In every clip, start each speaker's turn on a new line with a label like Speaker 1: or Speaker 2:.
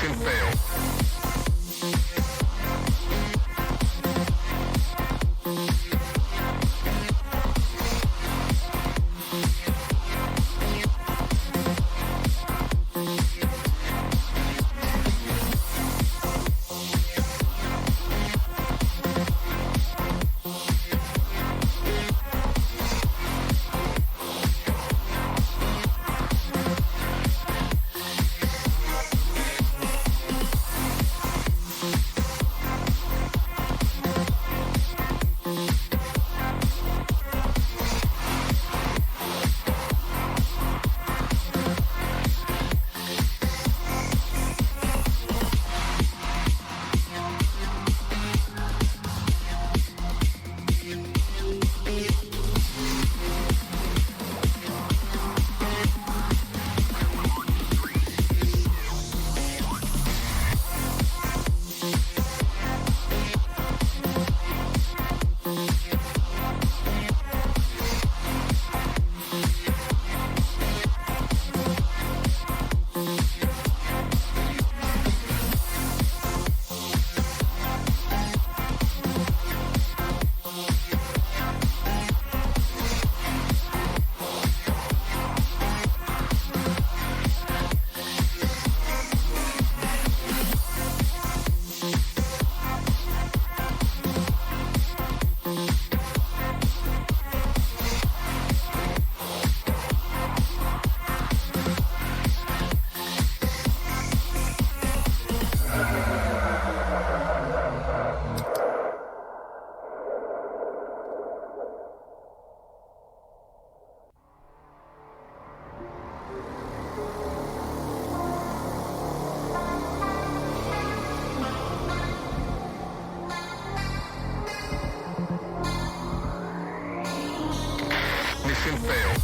Speaker 1: Mission failed. Mission failed.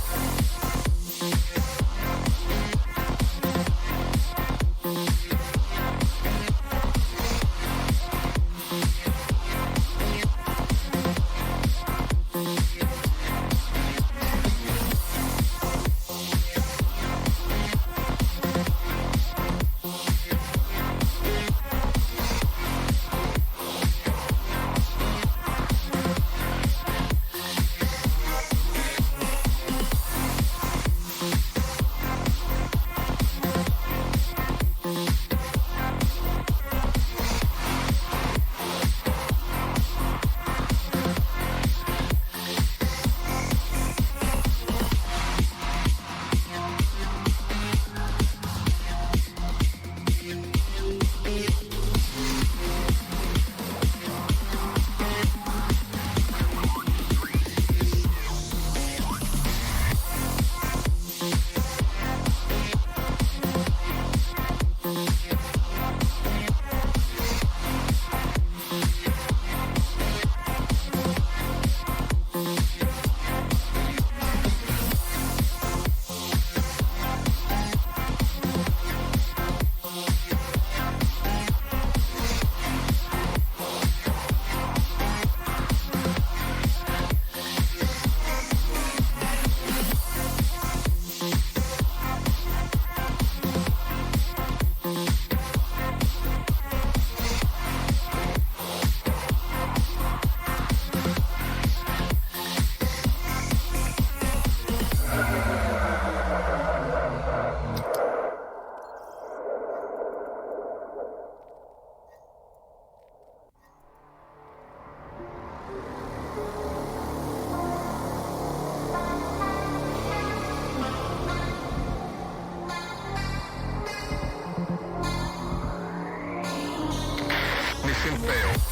Speaker 1: Mission failed.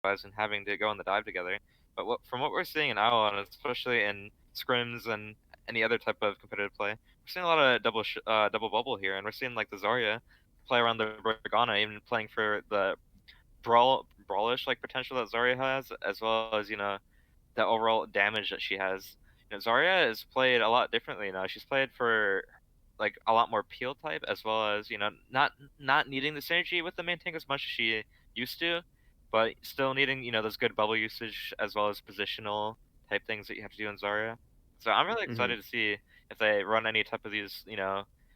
Speaker 1: and having to go on the dive together. But from what we're seeing in Owl, and especially in scrims and any other type of competitive play, we're seeing a lot of double bubble here, and we're seeing like the Zarya play around the Brigana, even playing for the brawlish like potential that Zarya has, as well as the overall damage that she has. Zarya is played a lot differently now. She's played for like a lot more peel type, as well as not needing the synergy with the main tank as much as she used to, but still needing those good bubble usage as well as positional type things that you have to do in Zarya. So I'm really
Speaker 2: Hmm.
Speaker 1: excited to see if they run any type of these,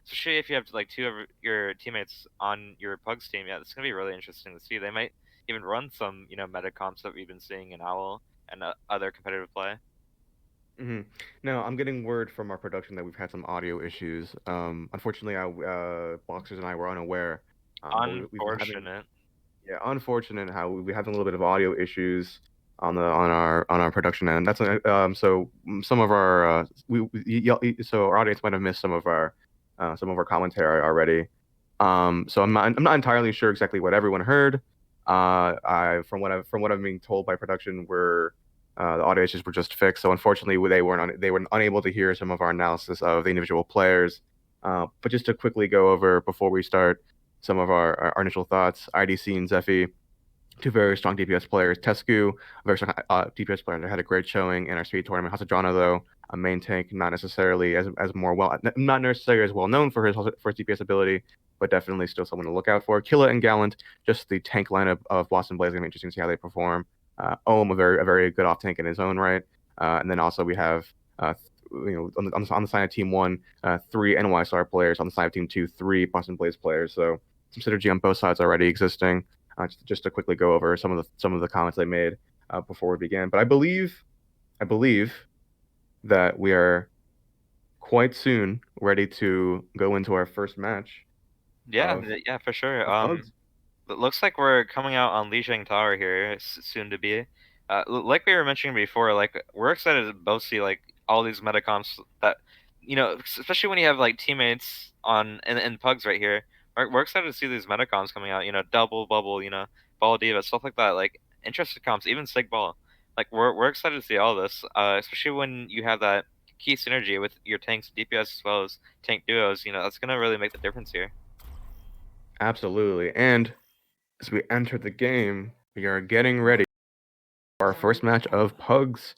Speaker 1: especially if you have like two of your teammates on your Pugs team. Yeah, it's gonna be really interesting to see. They might even run some, meta comps that we've been seeing in Owl and other competitive play.
Speaker 2: Hmm. Now, I'm getting word from our production that we've had some audio issues. Unfortunately, Boxers and I were unaware, but we've been having,
Speaker 1: Unfortunate.
Speaker 2: yeah, unfortunate how we're having a little bit of audio issues on our production end. That's so some of our so our audience might have missed some of our commentary already. So I'm not entirely sure exactly what everyone heard. I from what I'm being told by production, the audio issues were just fixed. So unfortunately, they were unable to hear some of our analysis of the individual players. But just to quickly go over before we start some of our initial thoughts, IDC and Zephy, two very strong DPS players. Tescu, a very strong DPS player that had a great showing in our speed tournament. Hasadrano, though, a main tank, not necessarily as more well, not necessarily as well known for his DPS ability, but definitely still someone to look out for. Killa and Gallant, just the tank lineup of Boston Blaze. Gonna be interesting to see how they perform. Ohm, a very good off tank in his own right, and then also we have. On the side of Team One, three NY Star players. On the side of Team Two, three Boston Blaze players. So some synergy on both sides already existing. Just to quickly go over some of the comments I made before we began. But I believe that we are quite soon ready to go into our first match
Speaker 1: Yeah,
Speaker 2: of
Speaker 1: yeah, for sure.
Speaker 2: Pugs.
Speaker 1: It looks like we're coming out on Lijiang Tower here soon to be. Like we were mentioning before, like we're excited to both see like all these metacomps that, especially when you have like teammates on in Pugs right here. We're excited to see these metacomps coming out. Double bubble, ball diva, stuff like that. Like interesting comps, even sig ball. Like we're excited to see all this, especially when you have that key synergy with your tanks, DPS as well as tank duos. That's gonna really make the difference here.
Speaker 2: Absolutely. And as we enter the game, we are getting ready for our first match of Pugs.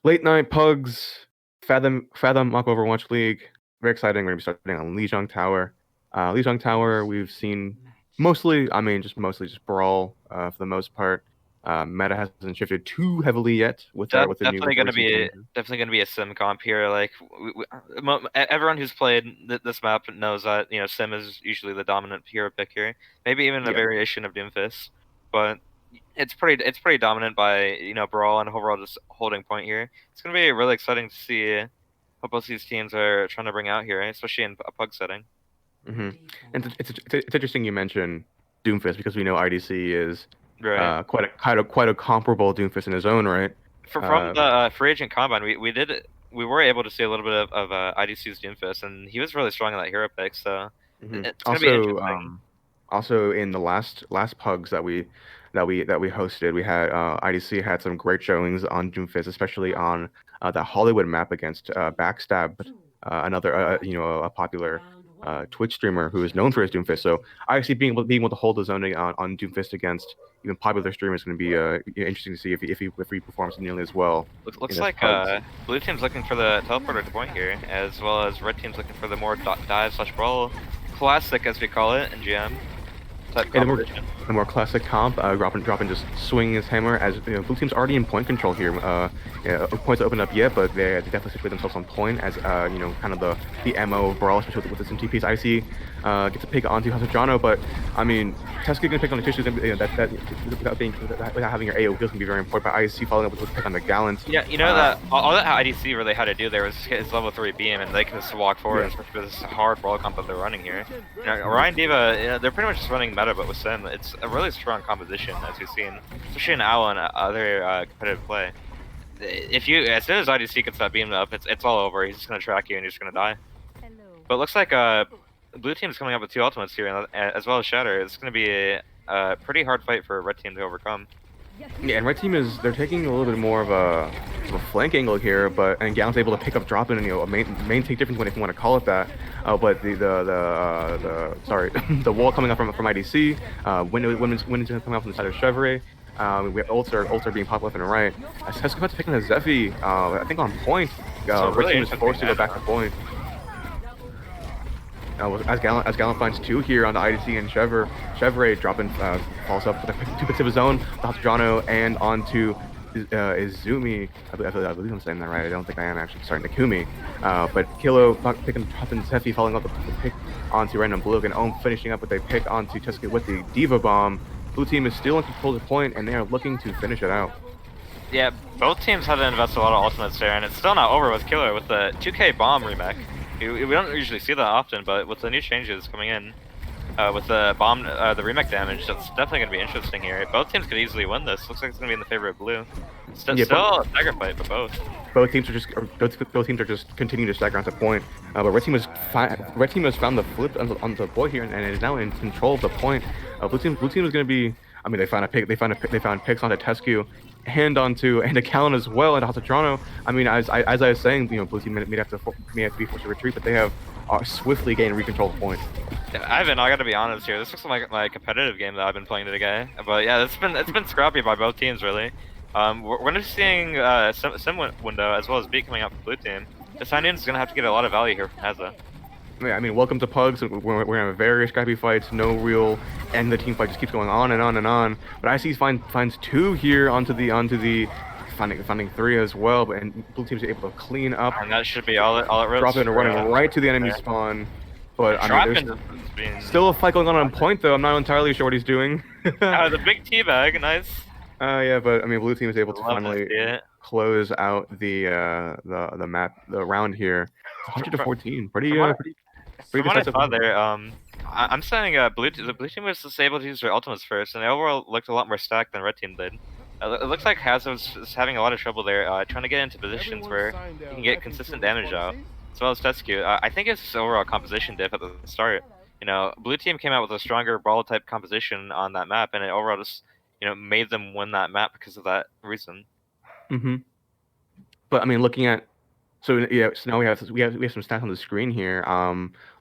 Speaker 2: Late night Pugs, Fathom Mock Overwatch League. Very exciting. We're gonna be starting on Lijiang Tower. Lijiang Tower, we've seen mostly, I mean, just mostly just brawl for the most part. Meta hasn't shifted too heavily yet with the new
Speaker 1: Definitely
Speaker 2: with the
Speaker 1: gonna
Speaker 2: recent
Speaker 1: be
Speaker 2: changes.
Speaker 1: definitely gonna be a sim comp here. Like everyone who's played this map knows that sim is usually the dominant hero pick here. Maybe even a
Speaker 2: Yeah.
Speaker 1: variation of Doomfist, but it's pretty dominant by Brawl and overall just holding point here. It's gonna be really exciting to see what both these teams are trying to bring out here, especially in a pug setting.
Speaker 2: Hmm. And it's interesting you mention Doomfist because we know IDC is
Speaker 1: Right.
Speaker 2: quite a comparable Doomfist in his own right.
Speaker 1: From
Speaker 2: Uh,
Speaker 1: the free agent combine, we were able to see a little bit of IDC's Doomfist, and he was really strong in that hero pick. So
Speaker 2: mhm.
Speaker 1: it's gonna be
Speaker 2: Also,
Speaker 1: interesting.
Speaker 2: in the last pugs that we hosted, we had IDC had some great showings on Doomfist, especially on the Hollywood map against Backstab, another a popular Twitch streamer who is known for his Doomfist. So IDC being able to hold his own on Doomfist against even popular streamers is going to be interesting to see if he performs nearly as well in
Speaker 1: Looks
Speaker 2: this
Speaker 1: like
Speaker 2: pugs.
Speaker 1: blue team's looking for the teleporter to point here, as well as red team's looking for the more dive slash brawl classic, as we call it in GM type
Speaker 2: And
Speaker 1: composition.
Speaker 2: the more classic comp, dropping just swinging his hammer as blue team's already in point control here. Yeah, points open up yet, but they definitely situate themselves on point as kind of the MO of brawl, especially with this TPs. Icy gets a pick onto Hasadrano, but I mean Teska gonna pick on the tissues that without having your AO kills can be very important. But Icy following up with a pick on the Gallant.
Speaker 1: Yeah,
Speaker 2: Uh,
Speaker 1: that all that IDC really had to do there was hit his level 3 beam, and they can just walk forward,
Speaker 2: yeah.
Speaker 1: especially with this hard brawl comp that they're running here. Orion Diva, they're pretty much just running meta, but with Sim, it's a really strong composition, as we've seen, especially in Owl and other competitive play. If you, as soon as IDC gets that beam up, it's all over. He's just gonna track you, and you're just gonna die. But it looks like blue team's coming up with two ultimates here, as well as Shatter. It's gonna be a pretty hard fight for red team to overcome.
Speaker 2: Yeah, and red team they're taking a little bit more of a flank angle here, and Gallon's able to pick up drop in and a main take difference if you want to call it that. But the sorry the wall coming up from IDC, women's coming up from the side of Chevrolet. We have ults are being popped left and right. As Hesco's picking a Zephy, I think on point.
Speaker 1: So
Speaker 2: Red
Speaker 1: really
Speaker 2: team is forced to go back to
Speaker 1: interesting
Speaker 2: point. As Gallant finds two here on the IDC and Chevrolet dropping falls up with two picks of his own, Tostrano and onto Izumi. I believe I'm saying that right. I don't think I am actually. Sorry, Nakumi. But Kilo dropping Zephy, following up the pick onto Random Blue, and Ohm finishing up with a pick onto Tuska with the Diva Bomb. Blue team is still in control of the point, and they are looking to finish it out.
Speaker 1: Yeah, both teams had to invest a lot of ultimates there, and it's still not over with Killer with the 2K bomb remake. We don't usually see that often, but with the new changes coming in, with the bomb, the remake damage, that's definitely going to be interesting here. Both teams could easily win this. Looks like it's going to be in the favor of blue. Still a stagger fight for both.
Speaker 2: Both teams are just continuing to stagger onto point. But red team has found the flip on the boy here and is now in control of the point. Blue team is going to be. I mean, they found picks onto Tescu and onto Callan as well and Tostrano. I mean, as I was saying, blue team may have to be forced to retreat, but they have swiftly gained recontrol the point.
Speaker 1: Yeah, Ivan, I gotta be honest here. This looks like my competitive game that I've been playing today. But yeah, it's been scrappy by both teams really. We're not seeing sim window as well as beat coming out from blue team. This is gonna have to get a lot of value here from Haza.
Speaker 2: Yeah, I mean, welcome to Pugs. We're in a very scrappy fights. No real end. The team fight just keeps going on and on and on. But IC finds two here onto the finding three as well. And blue team's able to clean up.
Speaker 1: And that should be all it really.
Speaker 2: Drop in and running right to the enemy spawn. But I mean, there's still a fight going on point though. I'm not entirely sure what he's doing.
Speaker 1: The big teabag, nice.
Speaker 2: Yeah, but I mean, blue team is able to finally close out the map, the round here. 100-14, pretty
Speaker 1: from what I saw there, I'm saying the blue team was just able to use their ultimates first, and they overall looked a lot more stacked than red team did. It looks like Haza was having a lot of trouble there, trying to get into positions where he can get consistent damage out, as well as Tescu. I think it's overall composition diff at the start. Blue team came out with a stronger brawl type composition on that map, and it overall just made them win that map because of that reason.
Speaker 2: But I mean, looking at so now we have some stats on the screen here.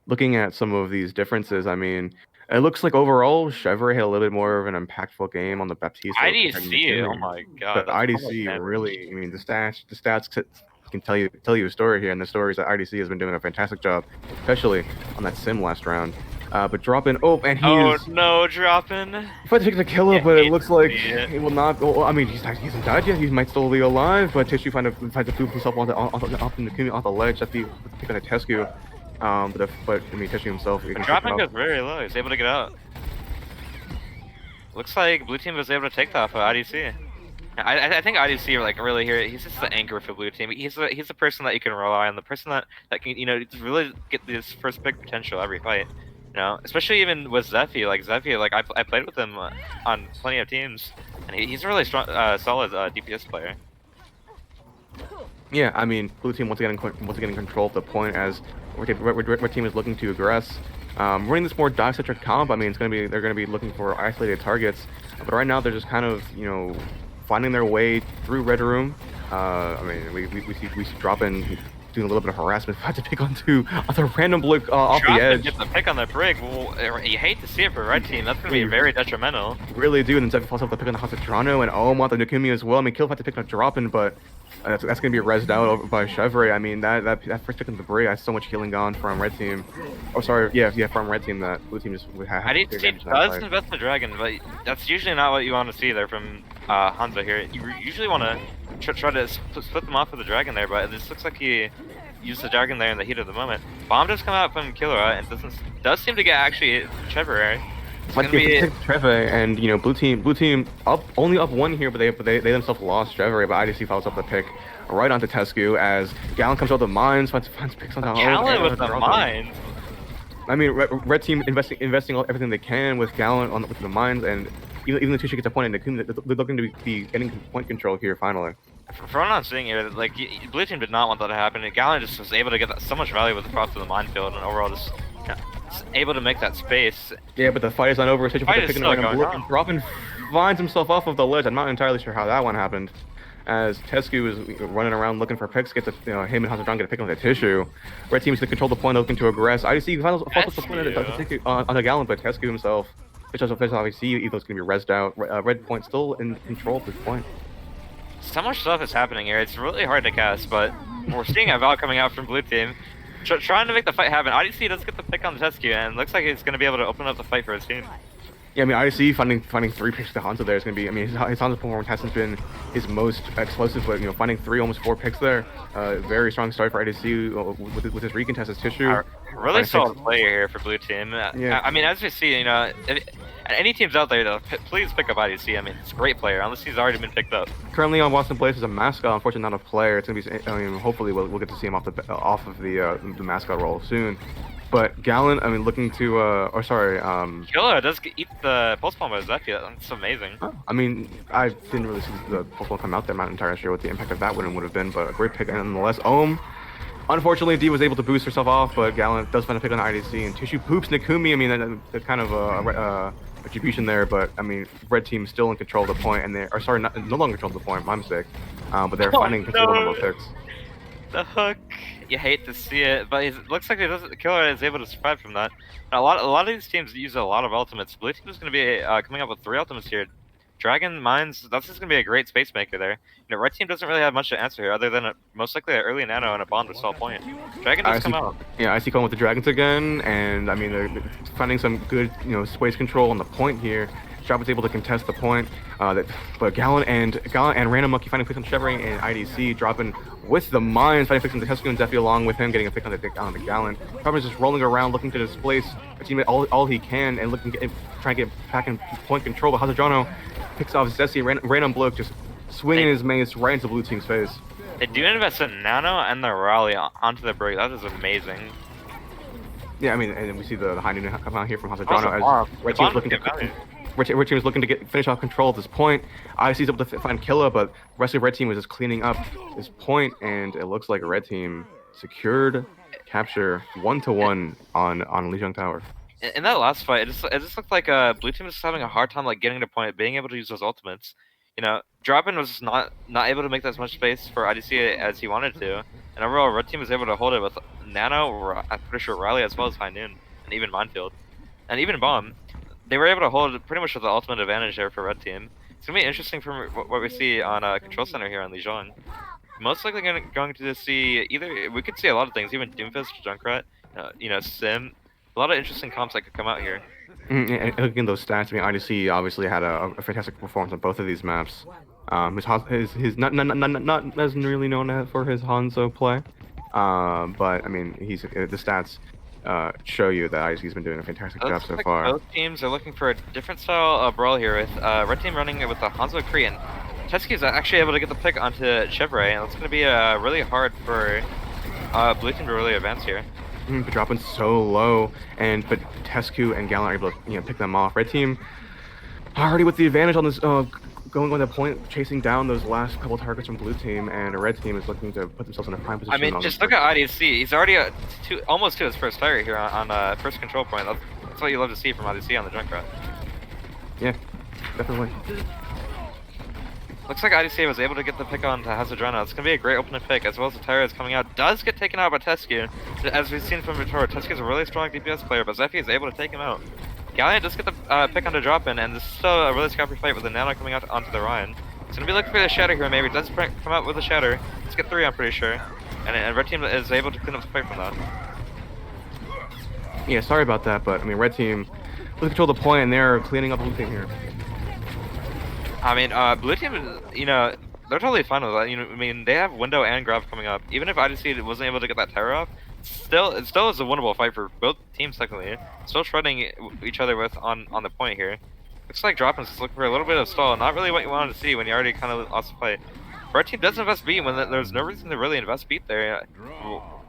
Speaker 2: Looking at some of these differences, I mean, it looks like overall Chevrolet had a little bit more of an impactful game on the Baptiste.
Speaker 1: IDC, oh my god!
Speaker 2: But IDC really, I mean, the stats can tell you a story here, and the story is that IDC has been doing a fantastic job, especially on that sim last round. But dropping, and
Speaker 1: dropping.
Speaker 2: Tried to take the killer, but it looks like he will not go. I mean, he hasn't died yet. He might still be alive, but Tissue finds to move himself off the ledge. That's the pick on the Tescu. But I mean, Tissue himself.
Speaker 1: Dropping goes very low. He's able to get out. Looks like blue team was able to take that off of IDC. I think IDC like really here. He's just the anchor for blue team. He's the person that you can rely on. The person that can really get this first pick potential every fight. Especially even with Zephy. Like I played with him on plenty of teams, and he's a really strong, solid DPS player.
Speaker 2: Yeah, I mean, blue team once again in control of the point as red team is looking to aggress. Running this more dive-centric comp, I mean, they're gonna be looking for isolated targets, but right now they're just kind of finding their way through red room. I mean, we see dropping. Doing a little bit of harassment, had to pick onto the random bloke off the edge.
Speaker 1: Get the pick on the brig. Well, you hate to see it for red team. That's gonna be very detrimental.
Speaker 2: Really do, and then Zephy falls off the pick on the Tostrano, and want the Nakumi as well. I mean, Kill had to pick on dropping, but that's gonna be rezzed out by Chevrolet. I mean, that first pick on the brig has so much healing gone from red team. Oh, sorry, yeah, from red team that blue team just would have.
Speaker 1: IDC does invest the dragon, but that's usually not what you want to see there from Hanzo here. You usually want to try to split them off with the dragon there, but this looks like he used the dragon there in the heat of the moment. Bomb does come out from Killera and does seem to get actually Trevor.
Speaker 2: Trevor and blue team only up one here, but they themselves lost Trevor. But IDC follows up the pick right onto Tescu as Gallon comes out the mines, finds picks on the
Speaker 1: Gallon with the mines.
Speaker 2: I mean, red team investing everything they can with Gallon with the mines, and even the Tisha gets a point, and they're looking to be getting point control here finally.
Speaker 1: From what I'm seeing here, like blue team did not want that to happen, and Gallon just was able to get so much value with the cross to the minefield, and overall just able to make that space.
Speaker 2: Yeah, but the fight is not over.
Speaker 1: Fight is still going on.
Speaker 2: Dropping finds himself off of the ledge. I'm not entirely sure how that one happened. As Tescu is running around looking for picks, gets him and Hazardron get a pick on the tissue. Red team is to control the point, looking to aggress. IDC follows the point on the Gallant, but Tescu himself, which also officially obviously Evo's gonna be rezzed out. Red point still in control at this point.
Speaker 1: So much stuff is happening here. It's really hard to cast, but we're seeing a Val coming out from blue team, trying to make the fight happen. IDC does get the pick on the Tescu, and looks like he's going to be able to open up the fight for his team.
Speaker 2: Yeah, I mean, IDC finding 3 picks to Hanzo there is going to be, I mean, his Hanzo performance hasn't been his most explosive, but, finding 3, almost 4 picks there, very strong start for IDC with his recontested tissue.
Speaker 1: Really solid player here for blue team.
Speaker 2: Yeah.
Speaker 1: I mean, as we see, if any teams out there, please pick up IDC. I mean, it's a great player, unless he's already been picked up.
Speaker 2: Currently on Boston Place as a mascot, unfortunately not a player. It's going to be, I mean, hopefully we'll get to see him off of the mascot role soon. But Gallant, I mean, looking to,
Speaker 1: Killer does eat the pulse bomb as Zephyr. That's amazing.
Speaker 2: I mean, I didn't really see the pulse bomb come out there. I'm not entirely sure what the impact of that would have been, but a great pick nonetheless. Unfortunately, D was able to boost herself off, but Gallant does find a pick on IDC, and Tissue poops Nikumi. I mean, that's kind of retribution there, but I mean, red team still in control of the point, and no longer control of the point. My mistake. But they're finding control of both picks.
Speaker 1: The hook, you hate to see it, but it looks like Killer is able to survive from that. And a lot of these teams use a lot of ultimates. Blue team is going to be coming up with 3 ultimates here. Dragon, Mines, that's just going to be a great space maker there. Red team doesn't really have much to answer here, other than most likely an early nano and a bond to stall point. Dragon does come out.
Speaker 2: Yeah, I see calling with the dragons again, and I mean, they're finding some good, space control on the point here. Job is able to contest the point, but Gallant and Random Monkey finding picks on Chevrolet and IDC dropping with the mines, finding picks on the Tesco and Zephy along with him, getting a pick on the Gallant. Carbon's just rolling around looking to displace a teammate all he can and trying to get back in point control, but Hazadrano picks off Zessie, Random Bloke just swinging his mace right into blue team's face.
Speaker 1: They do invest in Nano and the Raleigh onto the break. That is amazing.
Speaker 2: Yeah, I mean, and we see the high noon come out here from Hazadrano as Red Team's looking to Red Team is looking to finish off control at this point. IC's able to find Killa, but the rest of Red Team was just cleaning up this point, and it looks like Red Team secured capture 1-1 on Lijiang Tower.
Speaker 1: In that last fight, it just looked like Blue Team was just having a hard time getting to point, being able to use those ultimates. Droppin was just not able to make as much space for IDC as he wanted to, and overall Red Team was able to hold it with Nano, I'm pretty sure Riley, as well as High Noon, and even Minefield, and even Bomb. They were able to hold it pretty much with the ultimate advantage there for Red Team. It's going to be interesting from what we see on Control Center here on Lijiang. Most likely going to see we could see a lot of things, even Doomfist, Junkrat, Sim. A lot of interesting comps that could come out here.
Speaker 2: And looking at those stats, I mean, IDC obviously had a fantastic performance on both of these maps. His not as really known for his Hanzo play, but I mean, the stats show you that IDC's been doing a fantastic job so far.
Speaker 1: Both teams are looking for a different style of brawl here, with Red Team running it with the Hanzo Kree, and Tetsuki's actually able to get the pick onto Chevrolet, and it's going to be really hard for Blue Team to really advance here.
Speaker 2: But dropping so low, but Tescu and Gallant are able to pick them off. Red Team already with the advantage on this going on the point, chasing down those last couple targets from Blue Team, and Red Team is looking to put themselves in a prime position.
Speaker 1: I mean, just look at IDC. He's already almost to his first target here on first control point. That's what you love to see from IDC on the Junkrat.
Speaker 2: Yeah, definitely.
Speaker 1: Looks like IDC was able to get the pick on to Hazadrano. It's going to be a great opening pick, as well as the Tyra is coming out. Does get taken out by Tescu. As we've seen from Vittorio, Tescu is a really strong DPS player, but Zephy is able to take him out. Gallant does get the pick on to drop in, and this is still a really scrappy fight with the Nano coming out onto the Ryan. It's going to be looking for the Shatter here, maybe. It does come out with a Shatter. Let's get 3, I'm pretty sure. And Red Team is able to clean up the fight from that.
Speaker 2: Yeah, sorry about that, but I mean, Red Team will control the point, and they're cleaning up Blue Team here.
Speaker 1: I mean, Blue Team, they're totally fine with that. I mean, they have Window and Grav coming up. Even if IDC wasn't able to get that Terror off, it still is a winnable fight for both teams technically. Still shredding each other with on the point here. Looks like Droppin's just looking for a little bit of stall. Not really what you wanted to see when you already kind of lost the fight. Red Team does invest beat when there's no reason to really invest beat there.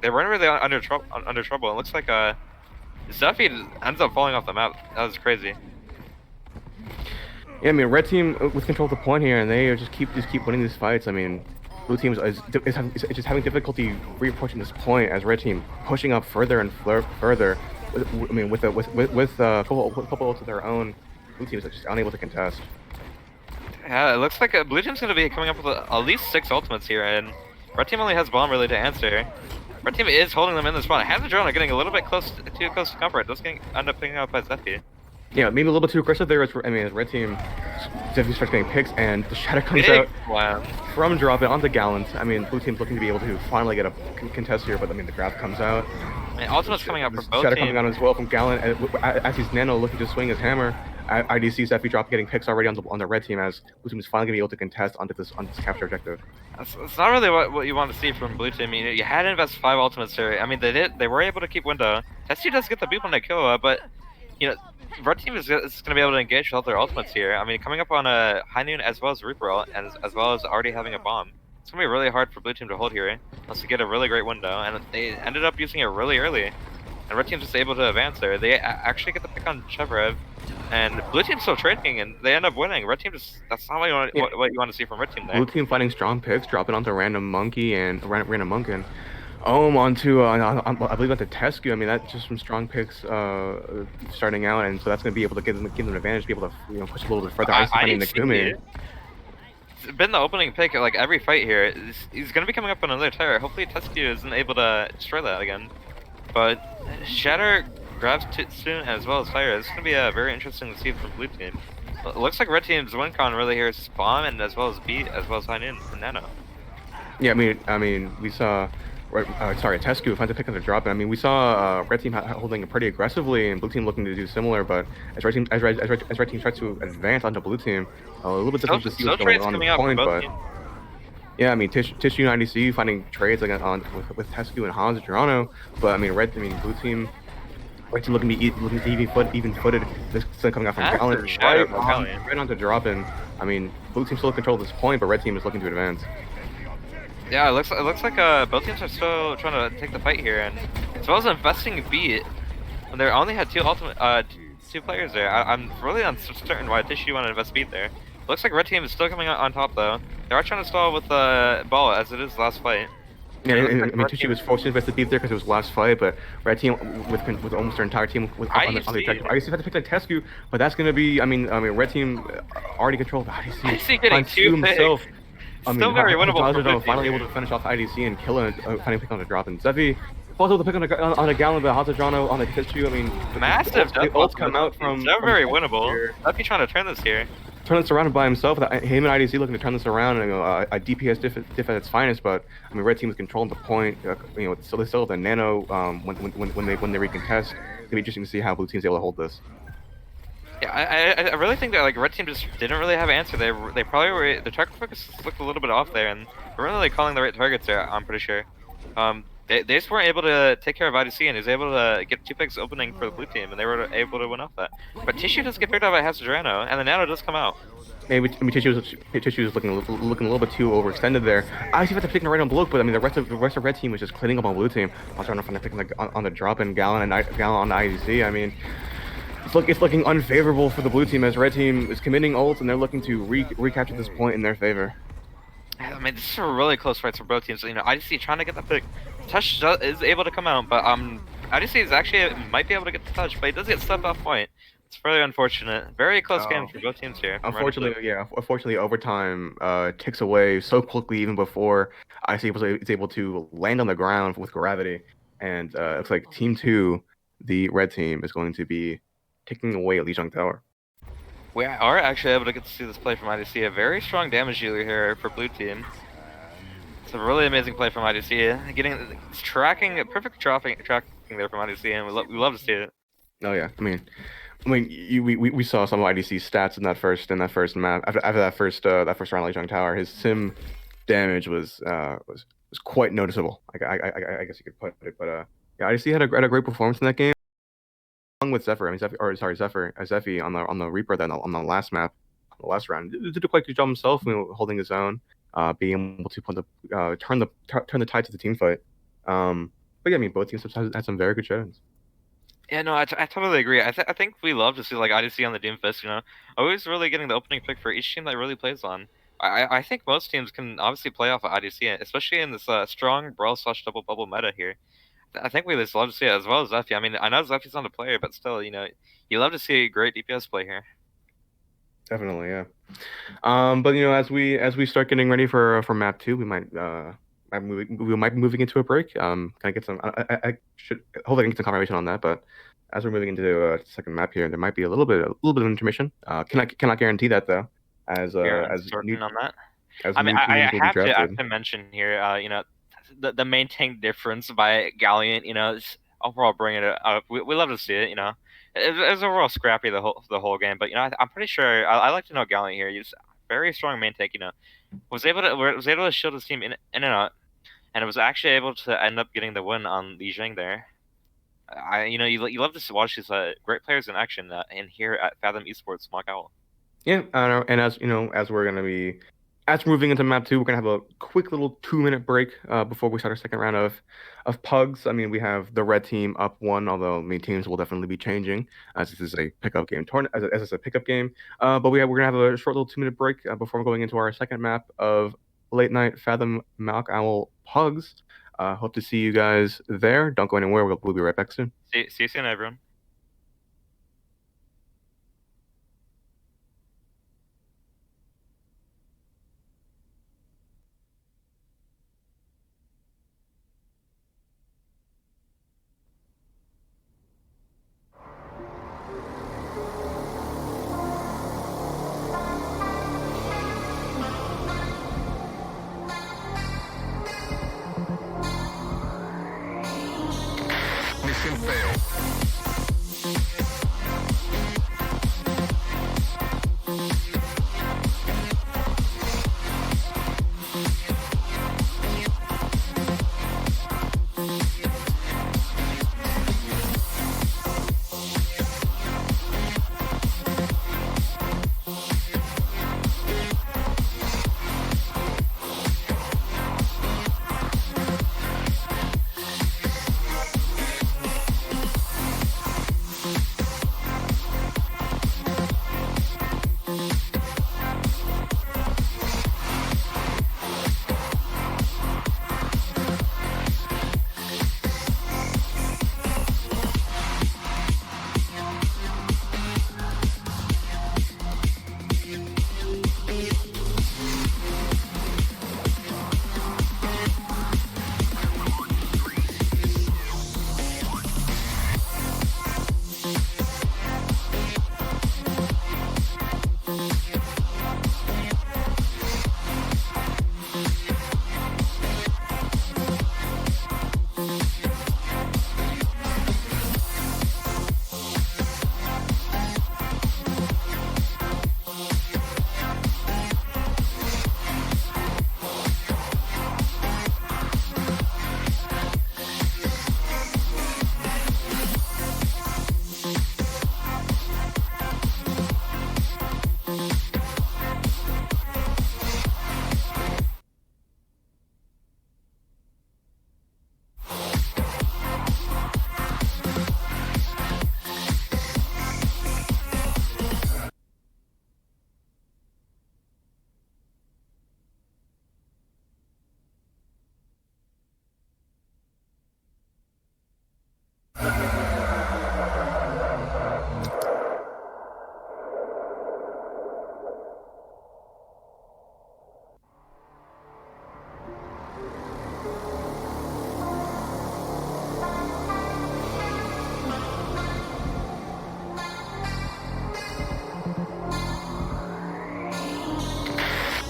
Speaker 1: They weren't really under trouble. It looks like Zephy ends up falling off the map. That was crazy.
Speaker 2: Yeah, I mean, Red Team with control of the point here, and they just keep winning these fights. I mean, Blue Team is just having difficulty reapproaching this point as Red Team pushing up further and further. I mean, with a couple of their own, Blue Team is just unable to contest.
Speaker 1: Yeah, it looks like Blue Team's gonna be coming up with at least 6 ultimates here, and Red Team only has Bomb really to answer. Red Team is holding them in the spawn. Hands and Drone are getting a little bit too close to comfort. Does end up picking up by Zephy.
Speaker 2: Yeah, maybe a little bit too aggressive there. I mean, as red team, Zephy starts getting picks, and the Shadow comes
Speaker 1: Big
Speaker 2: out
Speaker 1: one.
Speaker 2: from drop it onto Gallant. I mean, blue team's looking to be able to finally get a contest here, but I mean, the grab comes out.
Speaker 1: And ultimate's coming out for both
Speaker 2: Shadow
Speaker 1: teams.
Speaker 2: coming out as well from Gallant, as he's Nano looking to swing his hammer. IDC Zephy drop getting picks already on the red team, as blue team is finally gonna be able to contest on this capture objective.
Speaker 1: It's not really what you want to see from blue team. You had to invest 5 ultimates there. I mean, they were able to keep window. Tessie does get the beep on the kill, but you know, red team is going to be able to engage with all their ultimates here. I mean, coming up on a high noon as well as Reaper ult, and as well as already having a bomb. It's going to be really hard for blue team to hold here, unless they get a really great window, and they ended up using it really early. And red team's just able to advance there. They actually get the pick on Chevrev, and blue team's still trading, and they end up winning. Red team that's not what you want to see from red team there.
Speaker 2: Blue team fighting strong picks, dropping onto random monkey and random monkin. Onto I believe onto Tescu. I mean, that's just some strong picks starting out, and so that's going to be able to give them an advantage, to be able to push a little bit further. I finding Nakumi.
Speaker 1: It's been the opening pick like every fight here. He's going to be coming up on another tire. Hopefully Tescu isn't able to destroy that again. But Shatter grabs soon as well as fire. This is going to be very interesting to see from blue team. It looks like red team's win con really here is bomb and as well as beat as well as high noon from Nano.
Speaker 2: Yeah, I mean, we saw. Sorry, Tescu finds a pick on the drop. I mean, we saw red team holding it pretty aggressively, and blue team looking to do similar. But as red team tries to advance onto blue team, a little bit difficult to see what's going on the point. But yeah, I mean, Tissue and IDC finding trades like with Tescu and Hans Gerano. But I mean, blue team. Red team looking to even footed. This coming out from Gallant right onto drop in. I mean, blue team still in control at this point, but red team is looking to advance.
Speaker 1: Yeah, it looks like both teams are still trying to take the fight here, and as well as investing beat. And they only had two players there. I'm really uncertain why Tissue wanted to invest beat there. Looks like red team is still coming out on top though. They are trying to stall with ball as it is last fight.
Speaker 2: Yeah, I mean, Tissue was forced to invest the beat there because it was last fight, but red team with almost their entire team on the objective. IDC had to pick like Tescu, but that's gonna be. I mean, red team already controlled
Speaker 1: IDC getting 2
Speaker 2: himself. I mean,
Speaker 1: still very winnable.
Speaker 2: Finally able to finish off IDC and kill it, finally pick on the drop. And Zephy was able to pick on a Gallant, but Hazadrano on the Tissue. I mean,
Speaker 1: massive.
Speaker 2: The ults come out from.
Speaker 1: They're very winnable. Zephy trying to turn this here.
Speaker 2: Turn this around by himself. Him and IDC looking to turn this around, and a DPS diff at its finest. But I mean, red team is controlling the point. So they still have the Nano when they recontest. It's gonna be interesting to see how blue team's able to hold this.
Speaker 1: Yeah, I really think that like red team just didn't really have an answer. They probably were the target focus looked a little bit off there, and they weren't really calling the right targets there. I'm pretty sure. They just weren't able to take care of IDC, and he was able to get 2 picks opening for the blue team, and they were able to win off that. But Tissue does get picked up by Hasadrano, and the Nano does come out.
Speaker 2: Maybe Tissue is looking a little bit too overextended there. I see if taking right on blue, but I mean the rest of red team was just cleaning up on blue team. I was trying to find a pick on the drop in Gallant on the IDC. I mean. It's looking unfavorable for the blue team as red team is committing ults and they're looking to recapture this point in their favor.
Speaker 1: I mean, this is a really close fight for both teams. You know, IDC trying to get the pick. Touch is able to come out, but IDC is actually might be able to get the touch, but he does get stuffed off point. It's very unfortunate. Very close game for both teams here.
Speaker 2: Unfortunately, overtime ticks away so quickly even before IDC is able to land on the ground with gravity, and it looks like Team 2, the red team, is going to be taking away at Lijiang Tower.
Speaker 1: We are actually able to get to see this play from IDC. A very strong damage dealer here for blue team. It's a really amazing play from IDC. Perfect tracking there from IDC, and we love to see it.
Speaker 2: Oh yeah, I mean, we saw some of IDC's stats in that first map. After that first round of Lijiang Tower, his sim damage was quite noticeable. I guess you could put it, but yeah, IDC had a great performance in that game. With Zephyr, Zephy on the Reaper then on the last map, the last round, did a quite good job himself, holding his own, being able to turn the tide to the team fight. But yeah, I mean, both teams had some very good showings.
Speaker 1: Yeah, no, I totally agree. I think we love to see like IDC on the Doomfist. You know, always really getting the opening pick for each team that really plays on. I think most teams can obviously play off of IDC, especially in this strong brawl / double bubble meta here. I think we just love to see it, as well as Zephy. I mean, I know Zephy's not a player, but still, you know, you love to see great DPS play here.
Speaker 2: Definitely, yeah. But as we start getting ready for map two, we might be moving into a break. Can I get some? I should hopefully I can get some confirmation on that. But as we're moving into a second map here, there might be a little bit of intermission. Cannot guarantee that though,
Speaker 1: You're
Speaker 2: as new
Speaker 1: uncertain on that.
Speaker 2: as
Speaker 1: I mean,
Speaker 2: new teams will be
Speaker 1: I have
Speaker 2: drafted.
Speaker 1: to mention here, the main tank difference by Galliant, is overall bringing it up. We love to see it, It was overall scrappy the whole game, but I'm pretty sure I like to know Galliant here. He's a very strong main tank, was able to shield his team in and out, and it was actually able to end up getting the win on Li Jing there. You love to watch these great players in action, and here at Fathom Esports Mock Owl.
Speaker 2: Yeah, I know. And as we're moving into map two, we're gonna have a quick little 2-minute break before we start our second round of pugs. I mean, we have the red team up one, although teams will definitely be changing as this is a pickup game tournament, as it's a pickup game. But we're gonna have a short little 2-minute break before going into our second map of late night Fathom Malk Owl Pugs. Hope to see you guys there. Don't go anywhere. We'll be right back soon.
Speaker 1: See you soon, everyone.
Speaker 3: Mission failed.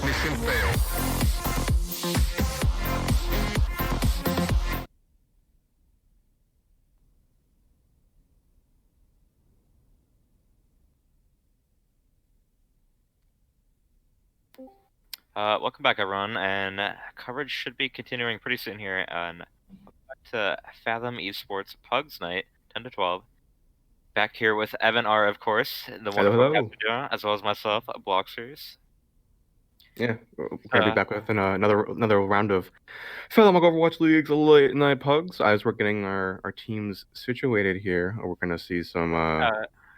Speaker 3: Mission failed.
Speaker 1: Welcome back, everyone, and coverage should be continuing pretty soon here. And back to Fathom Esports Pugs Night, 10 to 12. Back here with Evan R, of course, the
Speaker 2: Hello,
Speaker 1: wonderful
Speaker 2: hello.
Speaker 1: Casper, as well as myself, Bloxers.
Speaker 2: Yeah, we're gonna be
Speaker 1: Uh,
Speaker 2: back with another round of fellow Overwatch League's late night pugs. As we're getting our teams situated here, we're gonna see some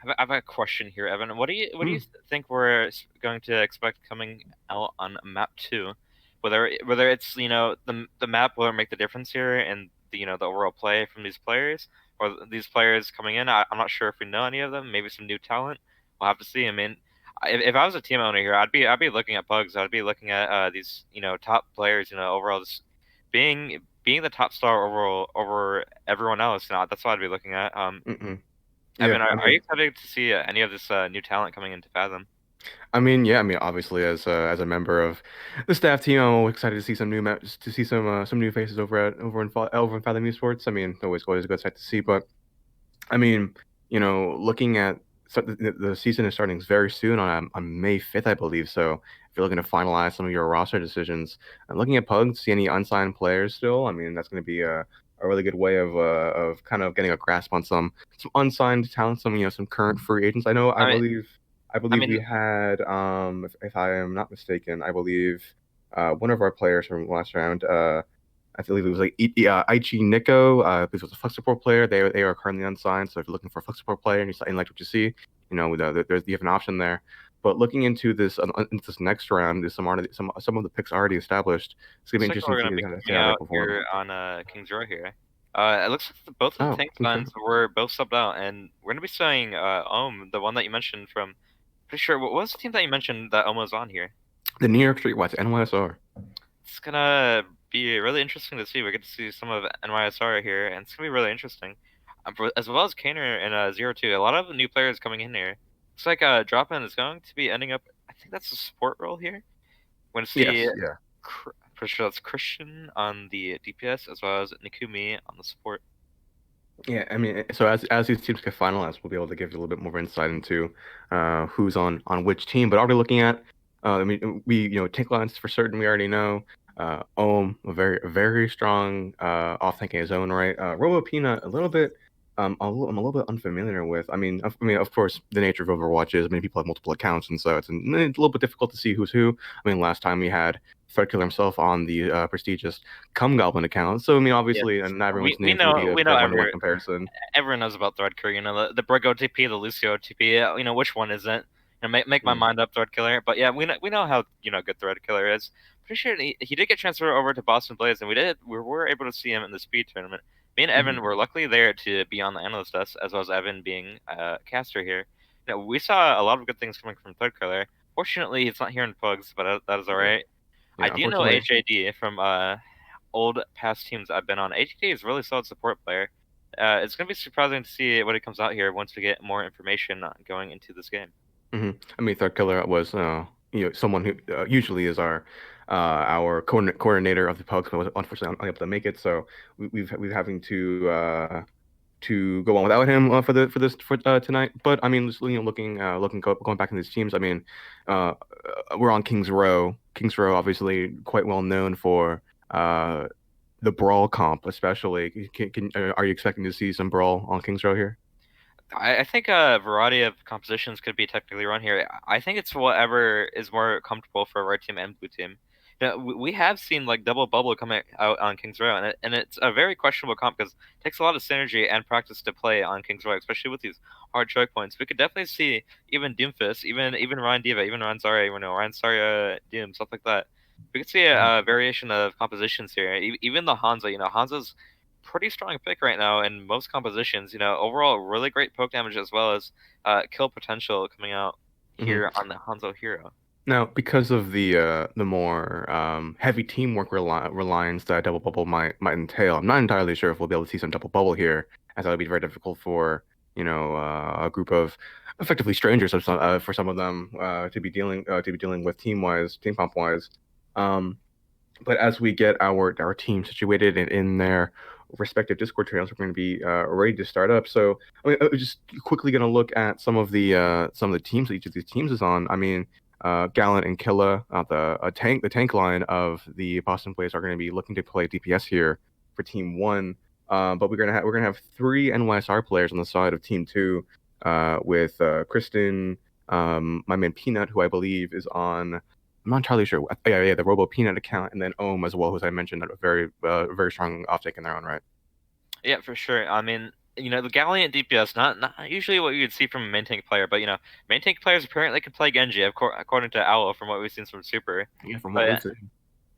Speaker 1: I have a question here, Evan. What do you
Speaker 2: hmm,
Speaker 1: think we're going to expect coming out on map two? Whether it's the map will make the difference here and the overall play from these players, or these players coming in. I'm not sure if we know any of them. Maybe some new talent. We'll have to see. I mean, if I was a team owner here, I'd be looking at Pugs. I'd be looking at these top players. Overall, just being the top star overall over everyone else. That's what I'd be looking at.
Speaker 2: Mm-mm. Yeah,
Speaker 1: Evan, are you excited to see any of this new talent coming into Fathom?
Speaker 2: Yeah, obviously, as a member of the staff team, I'm excited to see some to see some new faces over in Fathom Esports. Always a good sight to see. But looking at the season is starting very soon on May 5th, I believe. So if you're looking to finalize some of your roster decisions and looking at Pugs, see any unsigned players still, that's going to be a really good way of kind of getting a grasp on some unsigned talent, some current free agents. I
Speaker 1: I mean,
Speaker 2: believe
Speaker 1: I mean,
Speaker 2: we had if I am not mistaken, I believe one of our players from last round. I believe it was like Aichi Nico. This was a Flux support player. They are currently unsigned. So if you're looking for a Flux support player and you like what you see, you have an option there. But looking into this next round, there's some of the picks already established. It's gonna be
Speaker 1: looks like
Speaker 2: interesting
Speaker 1: we're
Speaker 2: to
Speaker 1: gonna
Speaker 2: see
Speaker 1: be
Speaker 2: see
Speaker 1: coming
Speaker 2: how they
Speaker 1: out
Speaker 2: perform.
Speaker 1: here on Kings Row here. It looks like both of the
Speaker 2: Oh,
Speaker 1: tank
Speaker 2: King's
Speaker 1: lines were both subbed out, and we're gonna be seeing the one that you mentioned from. Pretty sure what was the team that you mentioned that Omo was on here?
Speaker 2: the New York Street Whites NYSR.
Speaker 1: It's gonna be really interesting to see. We get to see some of NYSR here, and it's gonna be really interesting. As well as Kaner and 0-2. A lot of new players coming in here. Looks like Drop-In is going to be ending up. I think that's a support role here. We're gonna see.
Speaker 2: Yes, yeah.
Speaker 1: Pretty sure that's Christian on the DPS as well as Nikumi on the support.
Speaker 2: Yeah, so as these teams get finalized, we'll be able to give you a little bit more insight into who's on which team. But already looking at, tank lines for certain, we already know. Ohm, a very strong off tank in his own right. Robo Peanut, a little bit. I'm a little bit unfamiliar with. Of course, the nature of Overwatch is, people have multiple accounts, and so it's a little bit difficult to see who's who. Last time we had Threadkiller himself on the prestigious Cum Goblin account. So
Speaker 1: Yes,
Speaker 2: obviously, and everyone's
Speaker 1: we
Speaker 2: names will be
Speaker 1: know
Speaker 2: a
Speaker 1: we
Speaker 2: bit of
Speaker 1: know
Speaker 2: a one-to-one comparison.
Speaker 1: everyone knows about Threadkiller. The Brig OTP, the Lucio OTP. Which one isn't? Make my
Speaker 2: Mm,
Speaker 1: mind up, Threadkiller. But yeah, we know how good Threadkiller is. Pretty sure he did get transferred over to Boston Blaze, and we were able to see him in the speed tournament. Me and
Speaker 2: mhm,
Speaker 1: Evan were luckily there to be on the analyst desk, as well as Evan being a caster here. We saw a lot of good things coming from Threadkiller. Fortunately, he's not here in Pugs, but that is all
Speaker 2: yeah,
Speaker 1: right. I
Speaker 2: yeah.
Speaker 1: do know
Speaker 2: Unfortunately,
Speaker 1: HAD from old past teams I've been on. HAD is a really solid support player. It's going to be surprising to see what it comes out here once we get more information going into this game.
Speaker 2: Threadkiller was someone who usually is our coordinator of the Pugs, but was unfortunately unable to make it. So we've having to go on without him for tonight. But just, going back in these teams. Uh, we're on Kings Row. Kings Row, obviously, quite well known for the brawl comp, especially. Are you expecting to see some brawl on Kings Row here?
Speaker 1: I think a variety of compositions could be technically run here. I think it's whatever is more comfortable for red team and blue team. We have seen like double bubble coming out on King's Row, and it's a very questionable comp because it takes a lot of synergy and practice to play on King's Row, especially with these hard choke points. We could definitely see even Doomfist, even Ryan Diva, even Ryan Zarya, Ryan Zarya Doom, stuff like that. We could see a variation of compositions here. Even the Hanzo, Hanzo's pretty strong pick right now in most compositions. Overall, really great poke damage as well as kill potential coming out
Speaker 2: Mhm.
Speaker 1: here on the Hanzo Hero.
Speaker 2: Now, because of the more heavy teamwork reliance that double bubble might entail, I'm not entirely sure if we'll be able to see some double bubble here, as that would be very difficult for a group of effectively strangers for some of them to be dealing with team comp wise. Um, but as we get our team situated in their respective Discord channels, we're going to be ready to start up. So, just quickly going to look at some of the teams that each of these teams is on. Gallant and Killa, the tank line of the Boston Blaze are going to be looking to play DPS here for Team One. But we're gonna have three NYSR players on the side of Team Two, with Kristen, my man Peanut, who I believe is on. I'm not entirely sure. Yeah, the Robo Peanut account, and then Ohm as well, as I mentioned, a very strong offtake in their own right.
Speaker 1: Yeah, for sure. The Galliant DPS, not usually what you would see from a main tank player, but main tank players apparently can play Genji, according to Owl, from what we've seen from Super.
Speaker 2: Yeah, from what
Speaker 1: But
Speaker 2: we've seen.